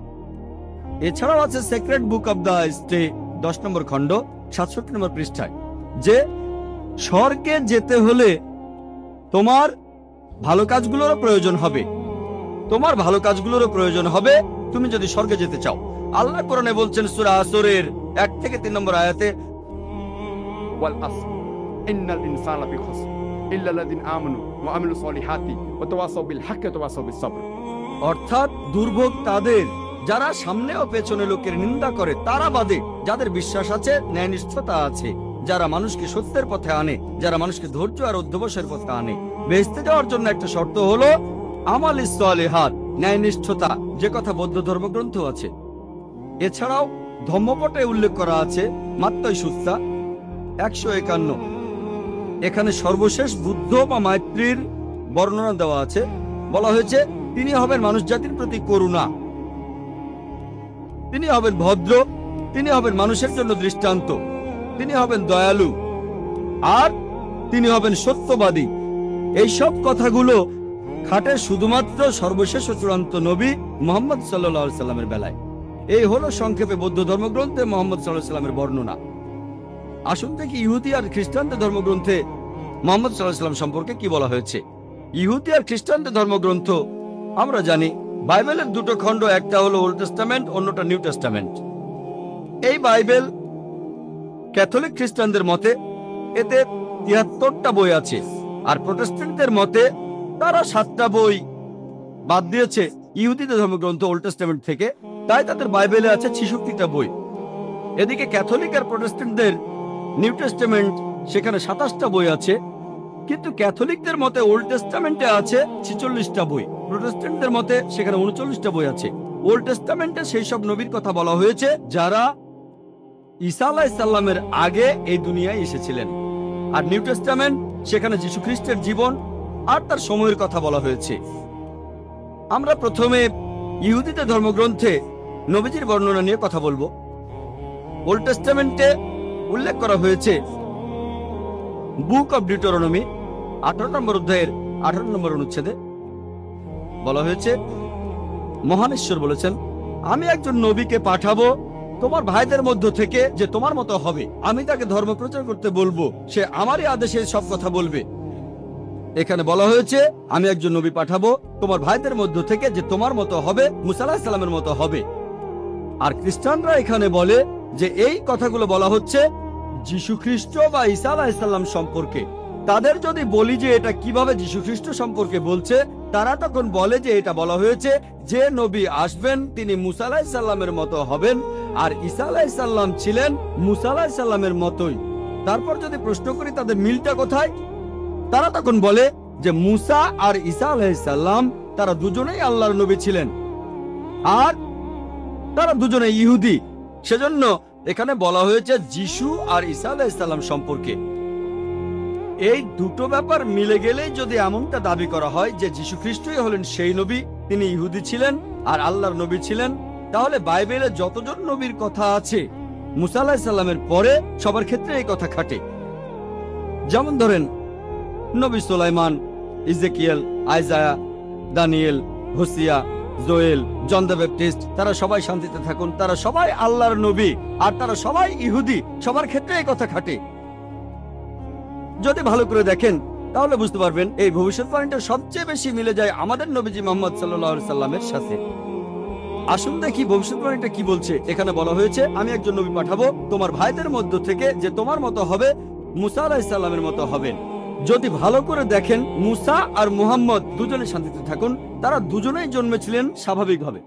এছাড়াও আছে secret book of the stay 10 নম্বর খণ্ড 67 নম্বর পৃষ্ঠায়, যে স্বর্গে যেতে হলে তোমার ভালো কাজগুলোরও প্রয়োজন হবে, তোমার ভালো কাজগুলোরও প্রয়োজন হবে তুমি যদি স্বর্গে যেতে চাও। আল্লাহ কোরআনে বলছেন সূরা আসরের 1 থেকে 3 নম্বর আয়াতে, ওয়াল আসর ইন্নাল ইনসানা লাফি খুসর ইল্লাল্লাযিনা আমানু ওয়া আমিলুস সলিহাতি ওয়া তাওয়াসাউ বিল হাক্কি ওয়া তাওয়াসাউ বিস সাবর। অর্থাৎ দুর্ভোগ তাদের যারা সামনে ও পেছনে লোকের নিন্দা করে, তারা বাদে যাদের বিশ্বাস আছে, ন্যায়নিষ্ঠতা আছে, যারা মানুষকে সত্যের পথে আনে, যারা মানুষকে ধৈর্য আর অধ্যবসায়ের পথে আনে। বেহেশতে যাওয়ার জন্য একটা শর্ত হলো আমালিস সলিহাত, ন্যায়নিষ্ঠতা, যে কথা বৌদ্ধ ধর্মগ্রন্থ আছে। এছাড়াও ধম্মপটে উল্লেখ করা আছে মাত্তই সুত্তা 151। এখানে সর্বশেষ বুদ্ধ বা মাইত্রীর বর্ণনা দেওয়া আছে। বলা হয়েছে তিনি হবেন মানুষ জাতির প্রতি করুণা, তিনি হবেন ভদ্র, তিনি হবেন মানুষের জন্য দৃষ্টান্ত, তিনি হবেন দয়ালু, আর তিনি হবেন সত্যবাদী। এই সব কথাগুলো খাটে শুধুমাত্র সর্বশেষ ও চূড়ান্ত নবী মুহাম্মদ সাল্লাল্লাহু আলাইহি সাল্লামের বেলায়। এই হলো সংক্ষেপে বৌদ্ধ ধর্মগ্রন্থে মুহাম্মদ সাল্লাল্লাহু আলাইহি সাল্লামের বর্ণনা। আসুন দেখি ইহুদি আর খ্রিস্টানদের ধর্মগ্রন্থে মুহাম্মদ সাল্লাল্লাহু আলাইহি সাল্লাম সম্পর্কে কি বলা হয়েছে। ইহুদি আর খ্রিস্টানদের ধর্মগ্রন্থ আমরা জানি বাইবেলের দুটো খণ্ড, একটা হলো ওল্ড টেস্টামেন্ট, অন্যটা নিউ টেস্টামেন্ট। এই বাইবেল ক্যাথলিক খ্রিস্টানদের মতে এতে ৭৩টা বই আছে, আর প্রোটেস্ট্যান্টদের মতে তারা 7টা বই বাদ দিয়েছে ইহুদিদের ধর্মগ্রন্থ ওল্ড টেস্টামেন্ট থেকে, তাই তাদের বাইবেলে আছে ৬৬টা বই। এদিকে ক্যাথলিক আর প্রোটেস্ট্যান্টদের নিউ টেস্টামেন্ট, সেখানে ২৭টা বই আছে, কিন্তু ক্যাথলিকদের মতে ওল্ড টেস্টামেন্টে আছে ৪৬টা বই, প্রোটেস্ট্যান্টদের মতে সেখানে ৩৯টা বই আছে। ওল্ড টেস্টামেন্টে সেই সব নবীর কথা বলা হয়েছে যারা ঈসা আলাইহিস সালামের আগে এই দুনিয়ায় এসেছিলেন, আর নিউ টেস্টামেন্ট সেখানে যীশু খ্রিস্টের জীবন আর তার সময়ের কথা বলা হয়েছে। আমরা প্রথমে ইহুদিদের ধর্মগ্রন্থে নবীজির বর্ণনা নিয়ে কথা বলবো। ওল্ড টেস্টামেন্টে উল্লেখ করা হয়েছে বুক অব ডিউটেরোনমি 18 নম্বর অধ্যায়ের 18 নম্বর অনুচ্ছেদে বলা হয়েছে, মহান ঈশ্বর বলেছেন, আমি একজন নবীকে পাঠাবো তোমার ভাইদের মধ্য থেকে যে তোমার মতো হবে, আমি তাকে ধর্ম প্রচার করতে বলবো, সে আমারই আদেশে সব কথা বলবে। এখানে বলা হয়েছে আমি একজন নবী পাঠাবো তোমার ভাইদের মধ্য থেকে যে তোমার মতো হবে, মুসা আলাইহিস সালামের মতো হবে। আর খ্রিস্টানরা এখানে বলে যে এই কথাগুলো বলা হচ্ছে যীশু খ্রিস্ট বা ঈসা আলাইহিস সালাম সম্পর্কে। তাদের যদি বলি যে এটা কিভাবে যীশু খ্রিস্ট সম্পর্কে বলছে, তারা তখন বলে যে এটা বলা হয়েছে যে নবী আসবেন তিনি মুসা আলাইহিস সালামের মতো হবেন, আর ঈসা আলাইহিস সালাম ছিলেন মুসা আলাইহিস সালামের মতোই। তারপর যদি প্রশ্ন করি তাদের মিলটা কোথায়, তারা তখন বলে যে মুসা আর ঈসা আলাইহিস সালাম তারা দুজনেই আল্লাহর নবী ছিলেন, আর তারা দুজনে ইহুদি। সেজন্য এখানে বলা হয়েছে যীশু আর ঈসা আলাইহিস সালাম সম্পর্কে। এই দুটো ব্যাপার মিলে গেলেই যদি এমনটা দাবি করা হয় যে যীশু খ্রিস্টই হলেন সেই নবী, তিনি ইহুদি ছিলেন আর আল্লাহর নবী ছিলেন, তাহলে বাইবেলে যতজন নবীর কথা আছে মুসা আলাইহিস সালামের পরে সবার ক্ষেত্রে এই কথা খাটে। যেমন ধরেন নবী Sulaiman, Ezekiel, Isaiah, Daniel, Hosea, Joel, John the Baptist, তারা সবাই শান্তিতে থাকুন, তারা সবাই আল্লাহর নবী আর তারা সবাই ইহুদি, সবার ক্ষেত্রে এই কথা খাটে। যদি ভালো করে দেখেন তাহলে বুঝতে পারবেন এই ভবিষ্যৎবাণীটা সবচেয়ে বেশি মিলে যায় আমাদের নবীজি মুহাম্মদ সাল্লাল্লাহু আলাইহি সাল্লামের সাথে। আসুন দেখি ভবিষ্যৎবাণীটা কি বলছে। এখানে বলা হয়েছে আমি একজন নবী পাঠাবো তোমার ভাইদের মধ্য থেকে যে তোমার মতো হবে, মুসা আলাইহিস সালামের মতো হবেন। যদি ভালো করে দেখেন মুসা আর মুহাম্মদ দুজনে শান্তিতে থাকুন, তারা দুজনেই জন্মেছিলেন স্বাভাবিকভাবে।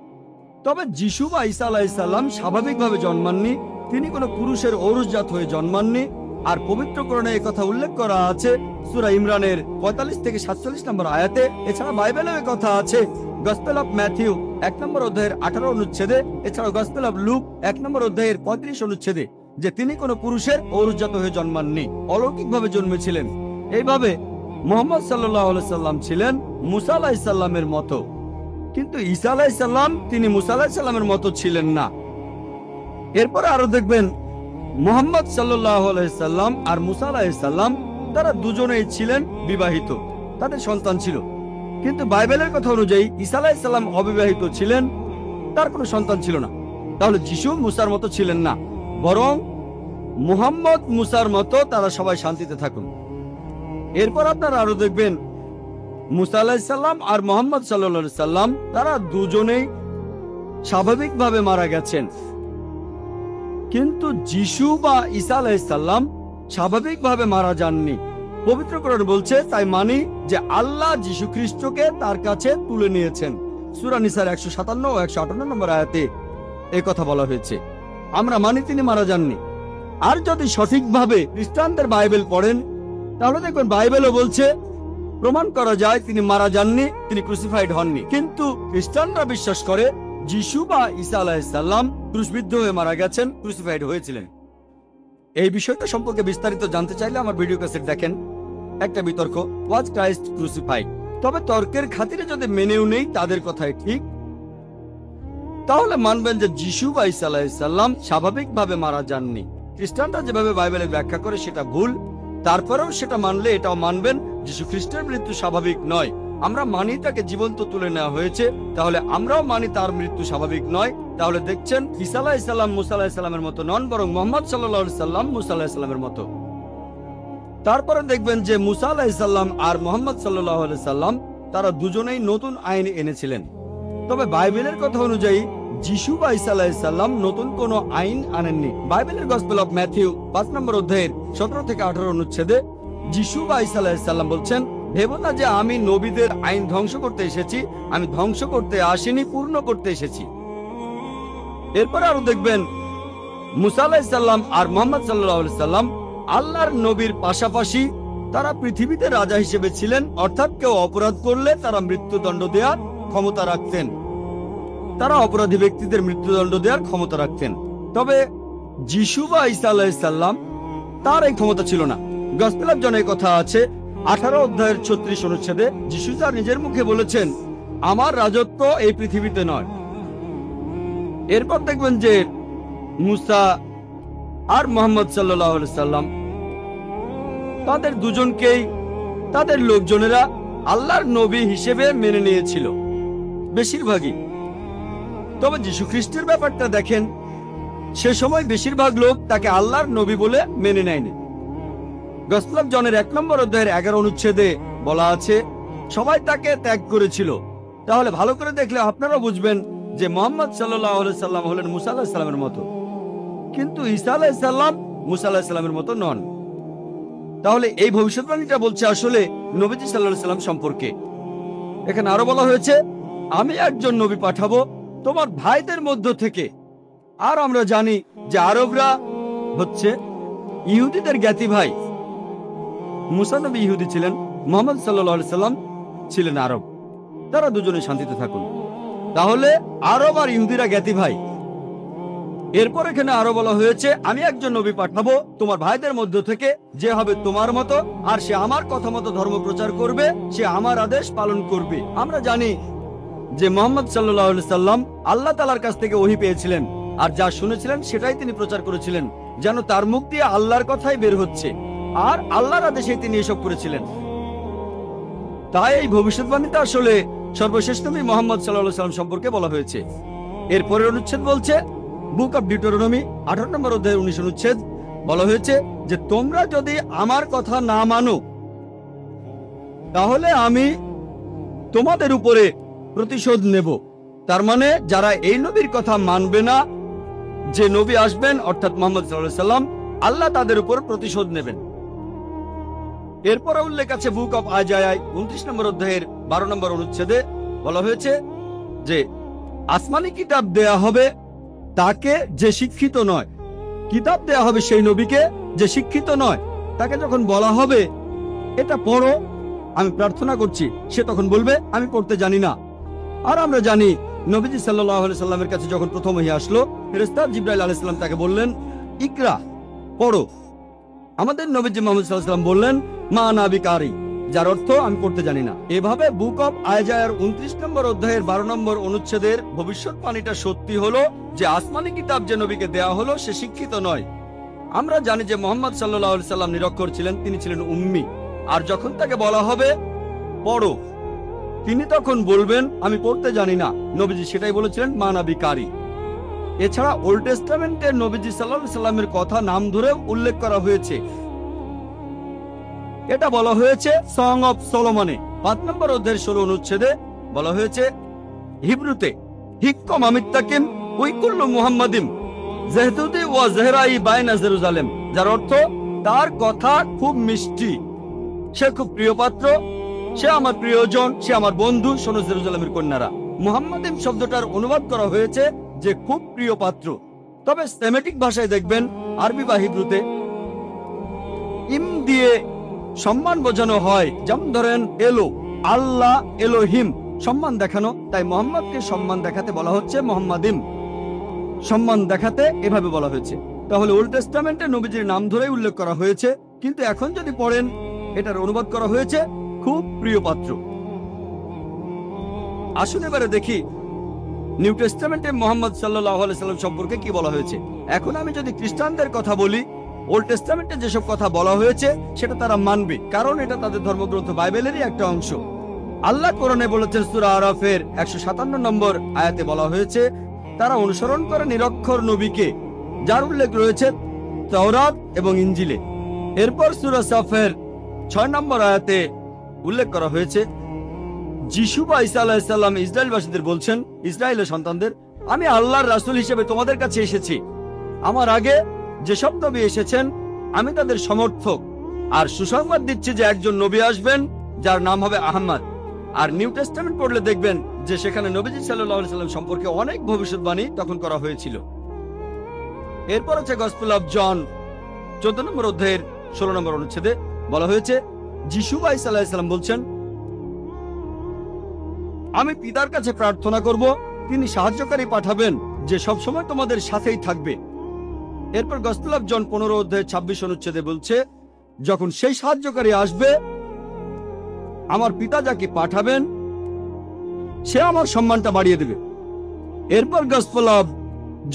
তবে যিশু বা ঈসা আলাইহিস সালাম স্বাভাবিকভাবে জন্মাননি, তিনি কোনো পুরুষের ঔরসজাত হয়ে জন্মাননি। আর পবিত্র কোরআনে এই কথা উল্লেখ করা আছে সূরা ইমরানের 45 থেকে 47 নম্বর আয়াতে। এছাড়া বাইবেলেও এই কথা আছে গসপেল অফ ম্যাথিউ 1 নম্বর অধ্যায়ের 18 অনুচ্ছেদে, এছাড়াও গসপেল অফ লুক 1 নম্বর অধ্যায়ের 35 অনুচ্ছেদে, যে তিনি কোনো পুরুষের ঔরসজাত হয়ে জন্মাননি, অলৌকিকভাবে জন্মেছিলেন। এইভাবে মুহাম্মদ সাল্লাল্লাহু আলাইহি সাল্লাম ছিলেন মুসা আলাইহিস সালামের মতো, কিন্তু ঈসা আলাইহিস সালাম তিনি মুসা আলাইহিস সালামের মতো ছিলেন না। এরপরে আরো দেখবেন মুহাম্মদ সাল্লাল্লাহু আলাইহি সাল্লাম আর মুসা আলাইহিস সালাম তারা দুজনেই ছিলেন বিবাহিত, তাদের সন্তান ছিল। কিন্তু বাইবেলের কথা অনুযায়ী ঈসা আলাইহিস সালাম অবিবাহিত ছিলেন, তার কোনো সন্তান ছিল না। তাহলে যিশু মুসার মতো ছিলেন না, বরং মুহাম্মদ মুসার মতো তারা সবাই শান্তিতে থাকুন। এরপর আপনারা আরো দেখবেন মুসা আলাইহিস সালাম আর মুহাম্মদ সাল্লাল্লাহু আলাইহি সাল্লাম তারা দুজনেই স্বাভাবিকভাবে মারা গেছেন, কিন্তু যিশু বা ঈসা আলাইহিস সালাম স্বাভাবিকভাবে মারা যাননি। পবিত্র কোরআন বলছে তাই মানি যে আল্লাহ যিশু খ্রিস্টকে তার কাছে তুলে নিয়েছেন। সূরা নিসার 157 ও 158 নম্বর আয়াতে এই কথা বলা হয়েছে। আমরা মানি তিনি মারা যাননি। আর যদি সঠিকভাবে খ্রিস্টানদের বাইবেল পড়েন তাহলে দেখবেন বাইবেলও বলছে প্রমাণ করা যায় তিনি মারা যাননি, তিনি ক্রুসিফাইড হননি। কিন্তু খ্রিস্টানরা বিশ্বাস করে যিশু বা ঈসা আলাইহিস সালাম ক্রুশবিদ্ধ হয়ে মারা গেছেন, ক্রুসিফাইড হয়েছিলেন। এই বিষয়টা সম্পর্কে বিস্তারিত জানতে চাইলে আমার ভিডিও ক্যাসেট দেখেন, একটা বিতর্ক, ওয়াজ ক্রাইস্ট ক্রুসিফাইড। তবে তর্কের খাতিরে যদি মেনেও নেই তাদের কথাই ঠিক, তাহলে মানবেন যে যিশু বা ঈসা আলাইহিসসালাম স্বাভাবিকভাবে মারা যাননি। খ্রিস্টানরা যেভাবে বাইবেলে ব্যাখ্যা করে সেটা ভুল, তারপরেও সেটা মানলে এটাও মানবেন যিশু খ্রিস্টের মৃত্যু স্বাভাবিক নয়। আমরা মানি তাকে জীবন্ত তুলে নেওয়া হয়েছে, তাহলে আমরাও মানি তার মৃত্যু স্বাভাবিক নয়। তাহলে দেখছেন ঈসা আলাইহিসসালাম মুসা আলাইহিসসালামের মতো নন, বরং মুহাম্মদ সাল্লাল্লাহু আলাইহি সাল্লাম মুসা আলাইহিসসালামের মতো। তারপরে দেখবেন যে মুসা আলাইহিসসালাম আর মুহাম্মদ সাল্লাল্লাহু আলাইহি সাল্লাম তারা দুজনেই নতুন আইন এনেছিলেন। তবে বাইবেলের কথা অনুযায়ী যিশু বা ঈসা আলাইহিসসালাম নতুন কোনো আইন আনেননি। বাইবেলের গসপেল অফ ম্যাথিউ 5 নম্বর অধ্যায়ের 17 থেকে 18 অনুচ্ছেদে যিশু বা ঈসা আলাইহিসসালাম বলছেন, ভেবো না যে আমি নবীদের আইন ধ্বংস করতে এসেছি, আমি ধ্বংস করতে আসিনি, পূর্ণ করতে এসেছি। এরপরে আরো দেখবেন মুসা আলাইহিসসালাম আর মুহাম্মদ সাল্লাল্লাহু আলাইহি সাল্লাম আল্লাহর নবীর পাশাপাশি তারা পৃথিবীতে রাজা হিসেবে ছিলেন, অর্থাৎ কেউ অপরাধ করলে তারা মৃত্যুদণ্ড দেওয়ার ক্ষমতা রাখতেন। তারা অপরাধী ব্যক্তিদের মৃত্যুদণ্ড দেওয়ার ক্ষমতা রাখতেন। তবে যিশু বা ঈসা আলাইহিসসালাম তার এই ক্ষমতা ছিল না। গসপেল অফ জনের কথা আছে 18 অধ্যায়ের 36 অনুচ্ছেদে যিশু তার নিজের মুখে বলেছেন, আমার রাজত্ব এই পৃথিবীতে নয়। এরপর দেখবেন যে মুসা আর মুহাম্মদ সাল্লাল্লাহু আলাইহি সাল্লাম তাদের দুজনকেই তাদের লোকজনেরা আল্লাহর নবী হিসেবে মেনে নিয়েছিল, বেশিরভাগই। তবে যীশু খ্রিস্টের ব্যাপারটা দেখেন, সে সময় বেশিরভাগ লোক তাকে আল্লাহর নবী বলে মেনে নেয়নি। গসপেল অফ জনের 1 নম্বর অধ্যায়ের 11 অনুচ্ছেদে বলা আছে, সবাই তাকে ত্যাগ করেছিল। তাহলে ভালো করে দেখলে আপনারা বুঝবেন যে মুহাম্মদ সাল্লাল্লাহু আলাইহি সাল্লাম হলেন মুসা আলাইহিস সালামের মতো, কিন্তু ঈসা আলাইহিস সালাম মুসা আলাইহিস সালামের মতো নন। তাহলে এই ভবিষ্যৎবাণীটা বলছে আসলে নবীজি সাল্লাল্লাহু আলাইহি সাল্লাম সম্পর্কে। এখানে আরো বলা হয়েছে, আমি একজন নবী পাঠাবো তোমার ভাইদের মধ্য থেকে। আর আমরা জানি যে আরবরা হচ্ছে ইহুদিদের জ্ঞাতি ভাই। মুসা নবী ইহুদি ছিলেন, মুহাম্মদ সাল্লাল্লাহু আলাইহি সাল্লাম ছিলেন আরব। তারা দুজনে শান্তিতে থাকুন। তাহলে আরব আর ইহুদিরা জ্ঞাতি ভাই। এরপর এখানে আরো বলা হয়েছে, আমি একজন নবী পাঠাবো তোমার ভাইদের মধ্য থেকে, যে হবে তোমার মতো, আর সে আমার কথা মতো ধর্ম প্রচার করবে, সে আমার আদেশ পালন করবে। আমরা জানি যে মুহাম্মদ সাল্লাল্লাহু আলাইহি সাল্লাম আল্লাহ তাআলার কাছ থেকে ওহী পেয়েছিলেন, আর যা শুনেছিলেন সেটাই তিনি প্রচার করেছিলেন, যেন তার মুখ দিয়ে আল্লাহর কথাই বের হচ্ছে, আর আল্লাহর আদেশে তিনি এসব করেছিলেন। তাই এই ভবিষ্যৎবাণীটা আসলে সর্বশেষ নবী মুহাম্মদ সাল্লাল্লাহু আলাইহি সাল্লাম সম্পর্কে বলা হয়েছে। এরপরের অনুচ্ছেদ বলছে, বুক অফ ডিউটেরোনমি 18 নম্বর অধ্যায়ের 19 অনুচ্ছেদ বলা হয়েছে যে তোমরা যদি আমার কথা না মানো তাহলে আমি তোমাদের উপরে প্রতিশোধ নেব। তার মানে যারা এই নবীর কথা মানবে না, যে নবী আসবেন অর্থাৎ মুহাম্মদ সাল্লাল্লাহু আলাইহি সাল্লাম, আল্লাহ তাদের উপর প্রতিশোধ নেবেন। এরপরে উল্লেখ আছে বুক অফ আইজায়া 29 নম্বর অধ্যায়ের 12 নম্বর অনুচ্ছেদে বলা হয়েছে যে আসমানি কিতাব দেয়া হবে তাকে যে শিক্ষিত নয়। কিতাব দেয়া হবে সেই নবীকে যে শিক্ষিত নয়। তাকে যখন বলা হবে এটা পড়ো, আমি প্রার্থনা করছি, সে তখন বলবে আমি পড়তে জানি না। আর আমরা জানি নবীজি সাল্লাল্লাহু আলাইহি সাল্লামের কাছে যখন প্রথম ওহী আসলো, ফেরেশতা জিবরাইল আলাইহিস সালাম তাকে বললেন ইকরা, পড়ো। আমাদের নবীজি মুহাম্মদ সাল্লাল্লাহু আলাইহি সাল্লাম বললেন মা আনা বিকারি, যার অর্থ আমি পড়তে জানি না। এভাবে বুক অফ আইজায়ার 29 নম্বর অধ্যায়ের 12 নম্বর অনুচ্ছেদের ভবিষ্যৎবাণীটা সত্যি হলো যে আসমানি কিতাব যে নবীকে দেয়া হলো সে শিক্ষিত নয়। আমরা জানি যে মুহাম্মদ সাল্লাল্লাহু আলাইহি সাল্লাম নিরক্ষর ছিলেন, তিনি ছিলেন উম্মি। আর যখন তাকে বলা হবে পড়ো, তিনি তখন বলবেন আমি পড়তে জানি না। নবীজি সেটাই বলেছিলেন মা আনা বিকারি। এছাড়া ওল্ড টেস্টামেন্টে নবীজি সাল্লাল্লাহু আলাইহি সাল্লামের কথা নাম ধরে উল্লেখ করা হয়েছে। এটা বলা হয়েছে সং অফ সলোমনে 5 নম্বর অধ্যায়ের 16 অনুচ্ছেদে বলা হয়েছে হিব্রুতে হিক্কম আমিত্তাকিম উইকুল্লু মুহাম্মাদিম জেহদুদি ওয়া জেহরাই বাইনা জেরুজালেম, যার অর্থ তার কথা খুব মিষ্টি, সে খুব প্রিয় পাত্র, সে আমার প্রিয়জন, সে আমার বন্ধু, শোনো জেরুজালেমের কন্যারা। মুহাম্মাদিম শব্দটার অনুবাদ করা হয়েছে যে খুব প্রিয় পাত্র। তবে সেমেটিক ভাষায় দেখবেন আরবি বা হিব্রুতে ইম দিয়ে সম্মান বোঝানো হয়। যেমন ধরেন এলো, আল্লাহ এলোহিম, সম্মান দেখানো। তাই মুহাম্মদকে সম্মান দেখাতে বলা হচ্ছে মুহাম্মাদিম, সম্মান দেখাতে এভাবে বলা হয়েছে। তাহলে ওল্ড টেস্টামেন্টে নবীজির নাম ধরেই উল্লেখ করা হয়েছে, কিন্তু এখন যদি পড়েন এটার অনুবাদ করা হয়েছে খুব প্রিয় পাত্র। আসুন এবারে দেখি নিউ টেস্টামেন্টে মোহাম্মদ সাল্লাল্লাহু আলাইহি সাল্লাম সম্পর্কে কি বলা হয়েছে। এখন আমি যদি খ্রিস্টানদের কথা বলি, ওল্ড টেস্টামেন্টে যেসব কথা বলা হয়েছে সেটা তারা মানবে, কারণ এটা তাদের ধর্মগ্রন্থ বাইবেলেরই একটা অংশ। আল্লাহ কোরআনে বলেছেন সূরা আরাফের 157 নম্বর আয়াতে বলা হয়েছে, তারা অনুসরণ করে নিরক্ষর নবীকে, যার উল্লেখ রয়েছে তাওরাত এবং ইনজিলে। এরপর সূরা সাফের 6 নম্বর আয়াতে উল্লেখ করা হয়েছে, যিশু বা ঈসা আলাইহিস সালাম ইসরায়েলবাসীদের বলছেন, ইসরায়েলের সন্তানদের, আমি আল্লাহর রাসূল হিসেবে তোমাদের কাছে এসেছি। আমার আগে যেসব নবী এসেছেন আমি তাদের সমর্থক, আর সুসংবাদ দিচ্ছি যে একজন নবী আসবেন যার নাম হবে আহমদ। আর নিউ টেস্টামেন্ট পড়লে দেখবেন যে সেখানে নবীজি সাল্লাল্লাহু আলাইহি সাল্লাম সম্পর্কে অনেক ভবিষ্যৎবাণী তখন করা হয়েছিল। এরপর হচ্ছে গসপেল অফ জন 14 নম্বর অধ্যায়ের 16 নম্বর অনুচ্ছেদে বলা হয়েছে, যিশু বা ঈসা আলাইহিস সালাম বলছেন, আমি পিতার কাছে প্রার্থনা করব, তিনি সাহায্যকারী পাঠাবেন যে সবসময় তোমাদের সাথেই থাকবে। এরপর গসপেল অফ জন 15 অধ্যায় 26 অনুচ্ছেদে বলছে, যখন সেই সাহায্যকারী আসবে, আমার পিতা যাকে পাঠাবেন সে আমার সম্মানটা বাড়িয়ে দেবে। এরপর গসপেল অফ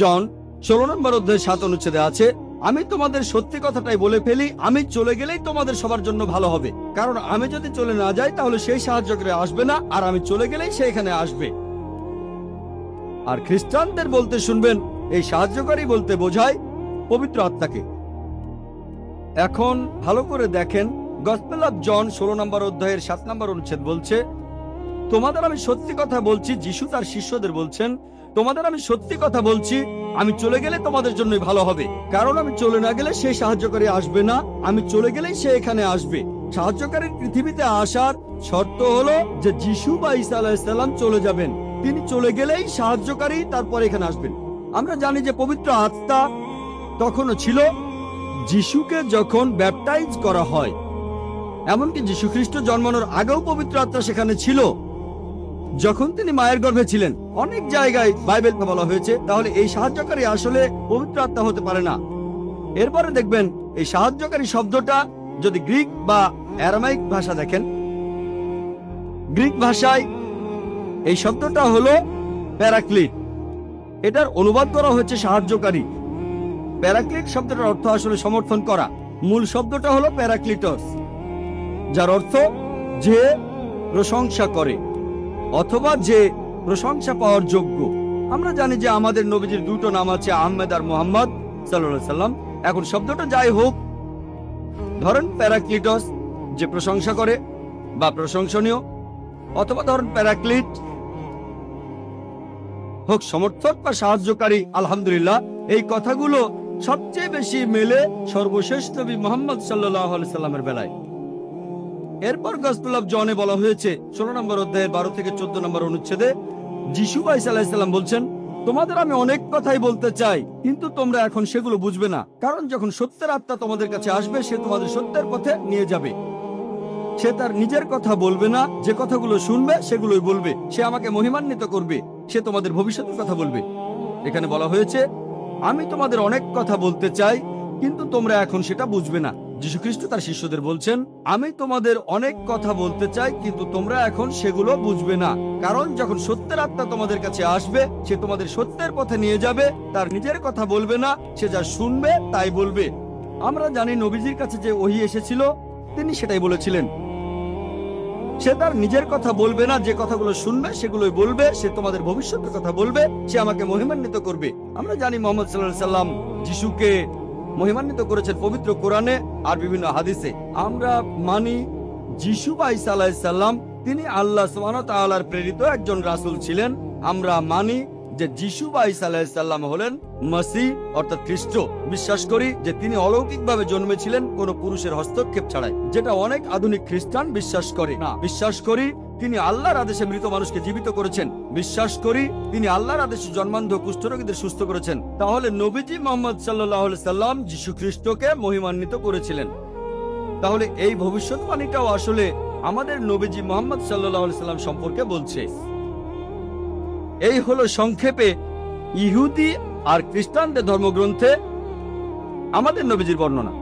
জন 16 নম্বর অধ্যায় 7 অনুচ্ছেদে আছে, আমি তোমাদের সত্যি কথাটাই বলে ফেলি, আমি চলে গেলেই তোমাদের সবার জন্য ভালো হবে, কারণ আমি যদি চলে না যাই তাহলে সেই সাহায্যকারী আসবে না, আর আমি চলে গেলেই সে এখানে আসবে। আর খ্রিস্টানদের বলতে শুনবেন, এই সাহায্যকারী বলতে বোঝায় পবিত্র আত্মাকে। এখন ভালো করে দেখেন, গসপেল অফ জন 16 নম্বর অধ্যায়ের 7 নম্বর অনুচ্ছেদ বলছে, তোমাদের আমি সত্যি কথা বলছি, যিশু তার শিষ্যদের বলছেন, তোমাদের আমি সত্যি কথা বলছি, আমি চলে গেলে তোমাদের জন্যই ভালো হবে, কারণ আমি চলে না গেলে সেই সাহায্যকারী আসবে না, আমি চলে গেলেই সে এখানে আসবে। সাহায্যকারীর পৃথিবীতে আসার শর্ত হলো যে যিশু বা ঈসা আলাইহিস সালাম চলে যাবেন, তিনি চলে গেলেই সাহায্যকারী তারপর এখানে আসবেন। আমরা জানি যে পবিত্র আত্মা তখনও ছিল যিশুকে যখন ব্যাপটাইজ করা হয়, এমনকি যীশু খ্রিস্ট জন্মানোর আগেও পবিত্র আত্মা সেখানে ছিল যখন তিনি মায়ের গর্ভে ছিলেন। অনেক জায়গায় বাইবেলে বলা হয়েছে, তাহলে এই সাহায্যকারী আসলে পবিত্র আত্মা হতে পারে না। এরপরে দেখবেন এই সাহায্যকারী শব্দটা যদি গ্রিক বা অ্যারামাইক ভাষা দেখেন, গ্রিক ভাষায় এই শব্দটা হলো প্যারাক্লিট, এটার অনুবাদ করা হয়েছে সাহায্যকারী। প্যারাক্লিট শব্দটার অর্থ আসলে সমর্থন করা। মূল শব্দটা হলো প্যারাক্লিটস, যার অর্থ যে প্রশংসা করে অথবা যে প্রশংসা পাওয়ার যোগ্য। আমরা জানি যে আমাদের নবীজির দুটো নাম আছে, আহমেদ আর মুহাম্মদ সাল্লাল্লাহু আলাইহি সাল্লাম। এখন শব্দটা যাই হোক, ধরেন প্যারাক্লিটস যে প্রশংসা করে বা প্রশংসনীয়, অথবা ধরেন প্যারাক্লিট হোক সমর্থক বা সাহায্যকারী। আলহামদুলিল্লাহ, এই কথাগুলো সবচেয়ে বেশি মেলে সর্বশেষ নবী মুহাম্মদ সাল্লাল্লাহু আলাইহি সাল্লামের বেলায়। এরপর গসপেল অফ জনে বলা হয়েছে 16 নম্বর অধ্যায়ের 12 থেকে 14 নম্বর অনুচ্ছেদে, যিশু ঈসা আলাইহিস সালাম বলছেন, তোমাদের আমি অনেক কথাই বলতে চাই, কিন্তু তোমরা এখন সেগুলো বুঝবে না, কারণ যখন সত্যের আত্মা তোমাদের কাছে আসবে সে তোমাদের সত্যের পথে নিয়ে যাবে। সে তার নিজের কথা বলবে না, যে কথাগুলো শুনবে সেগুলোই বলবে, সে আমাকে মহিমান্বিত করবে, সে তোমাদের ভবিষ্যতের কথা বলবে। এখানে বলা হয়েছে, আমি তোমাদের অনেক কথা বলতে চাই, কিন্তু তোমরা এখন সেটা বুঝবে না। যীশু খ্রিস্ট তার শিষ্যদের বলছেন, আমি তোমাদের অনেক কথা বলতে চাই, কিন্তু তোমরা এখন সেগুলো বুঝবে না, কারণ যখন সত্যের আত্মা তোমাদের কাছে আসবে সে তোমাদের সত্যের পথে নিয়ে যাবে, তার নিজের কথা বলবে না, সে যা শুনবে তাই বলবে। আমরা জানি নবীজির কাছে যে ওহী এসেছিল তিনি সেটাই বলেছিলেন, সে তার নিজের কথা বলবে না, যে কথাগুলো শুনবে সেগুলোই বলবে, সে তোমাদের ভবিষ্যতের কথা বলবে, সে আমাকে মহিমান্বিত করবে। আমরা জানি মুহাম্মদ সাল্লাল্লাহু আলাইহি সাল্লাম যিশুকে মহিমান্বিত করেছেন পবিত্র কোরআনে আর বিভিন্ন হাদিসে। আমরা মানি যিশু ঈসা আলাইহিস সালাম তিনি আল্লাহ সুবহানাহু ওয়া তাআলার প্রেরিত একজন রাসূল ছিলেন। আমরা মানি যে যিশু ঈসা আলাইহিস সালাম হলেন মসিহ অর্থাৎ খ্রিস্ট। বিশ্বাস করি যে তিনি অলৌকিকভাবে জন্মেছিলেন কোনো পুরুষের হস্তক্ষেপ ছাড়াই, যেটা অনেক আধুনিক খ্রিস্টান বিশ্বাস করে না। বিশ্বাস করি তিনি আল্লাহর আদেশে মৃত মানুষকে জীবিত করেছেন। বিশ্বাস করি তিনি আল্লাহর আদেশে জন্মান্ধ কুষ্ঠরোগীদের সুস্থ করেছেন। তাহলে নবীজি মুহাম্মদ সাল্লাল্লাহু আলাইহি সাল্লাম যিশু খ্রিস্টকে মহিমান্বিত করেছিলেন। তাহলে এই ভবিষ্যৎবাণীটাও আসলে আমাদের নবীজি মুহাম্মদ সাল্লাল্লাহু আলাইহি সাল্লাম সম্পর্কে বলছে। এই হলো সংক্ষেপে ইহুদি আর খ্রিস্টানদের ধর্মগ্রন্থে আমাদের নবীজির বর্ণনা।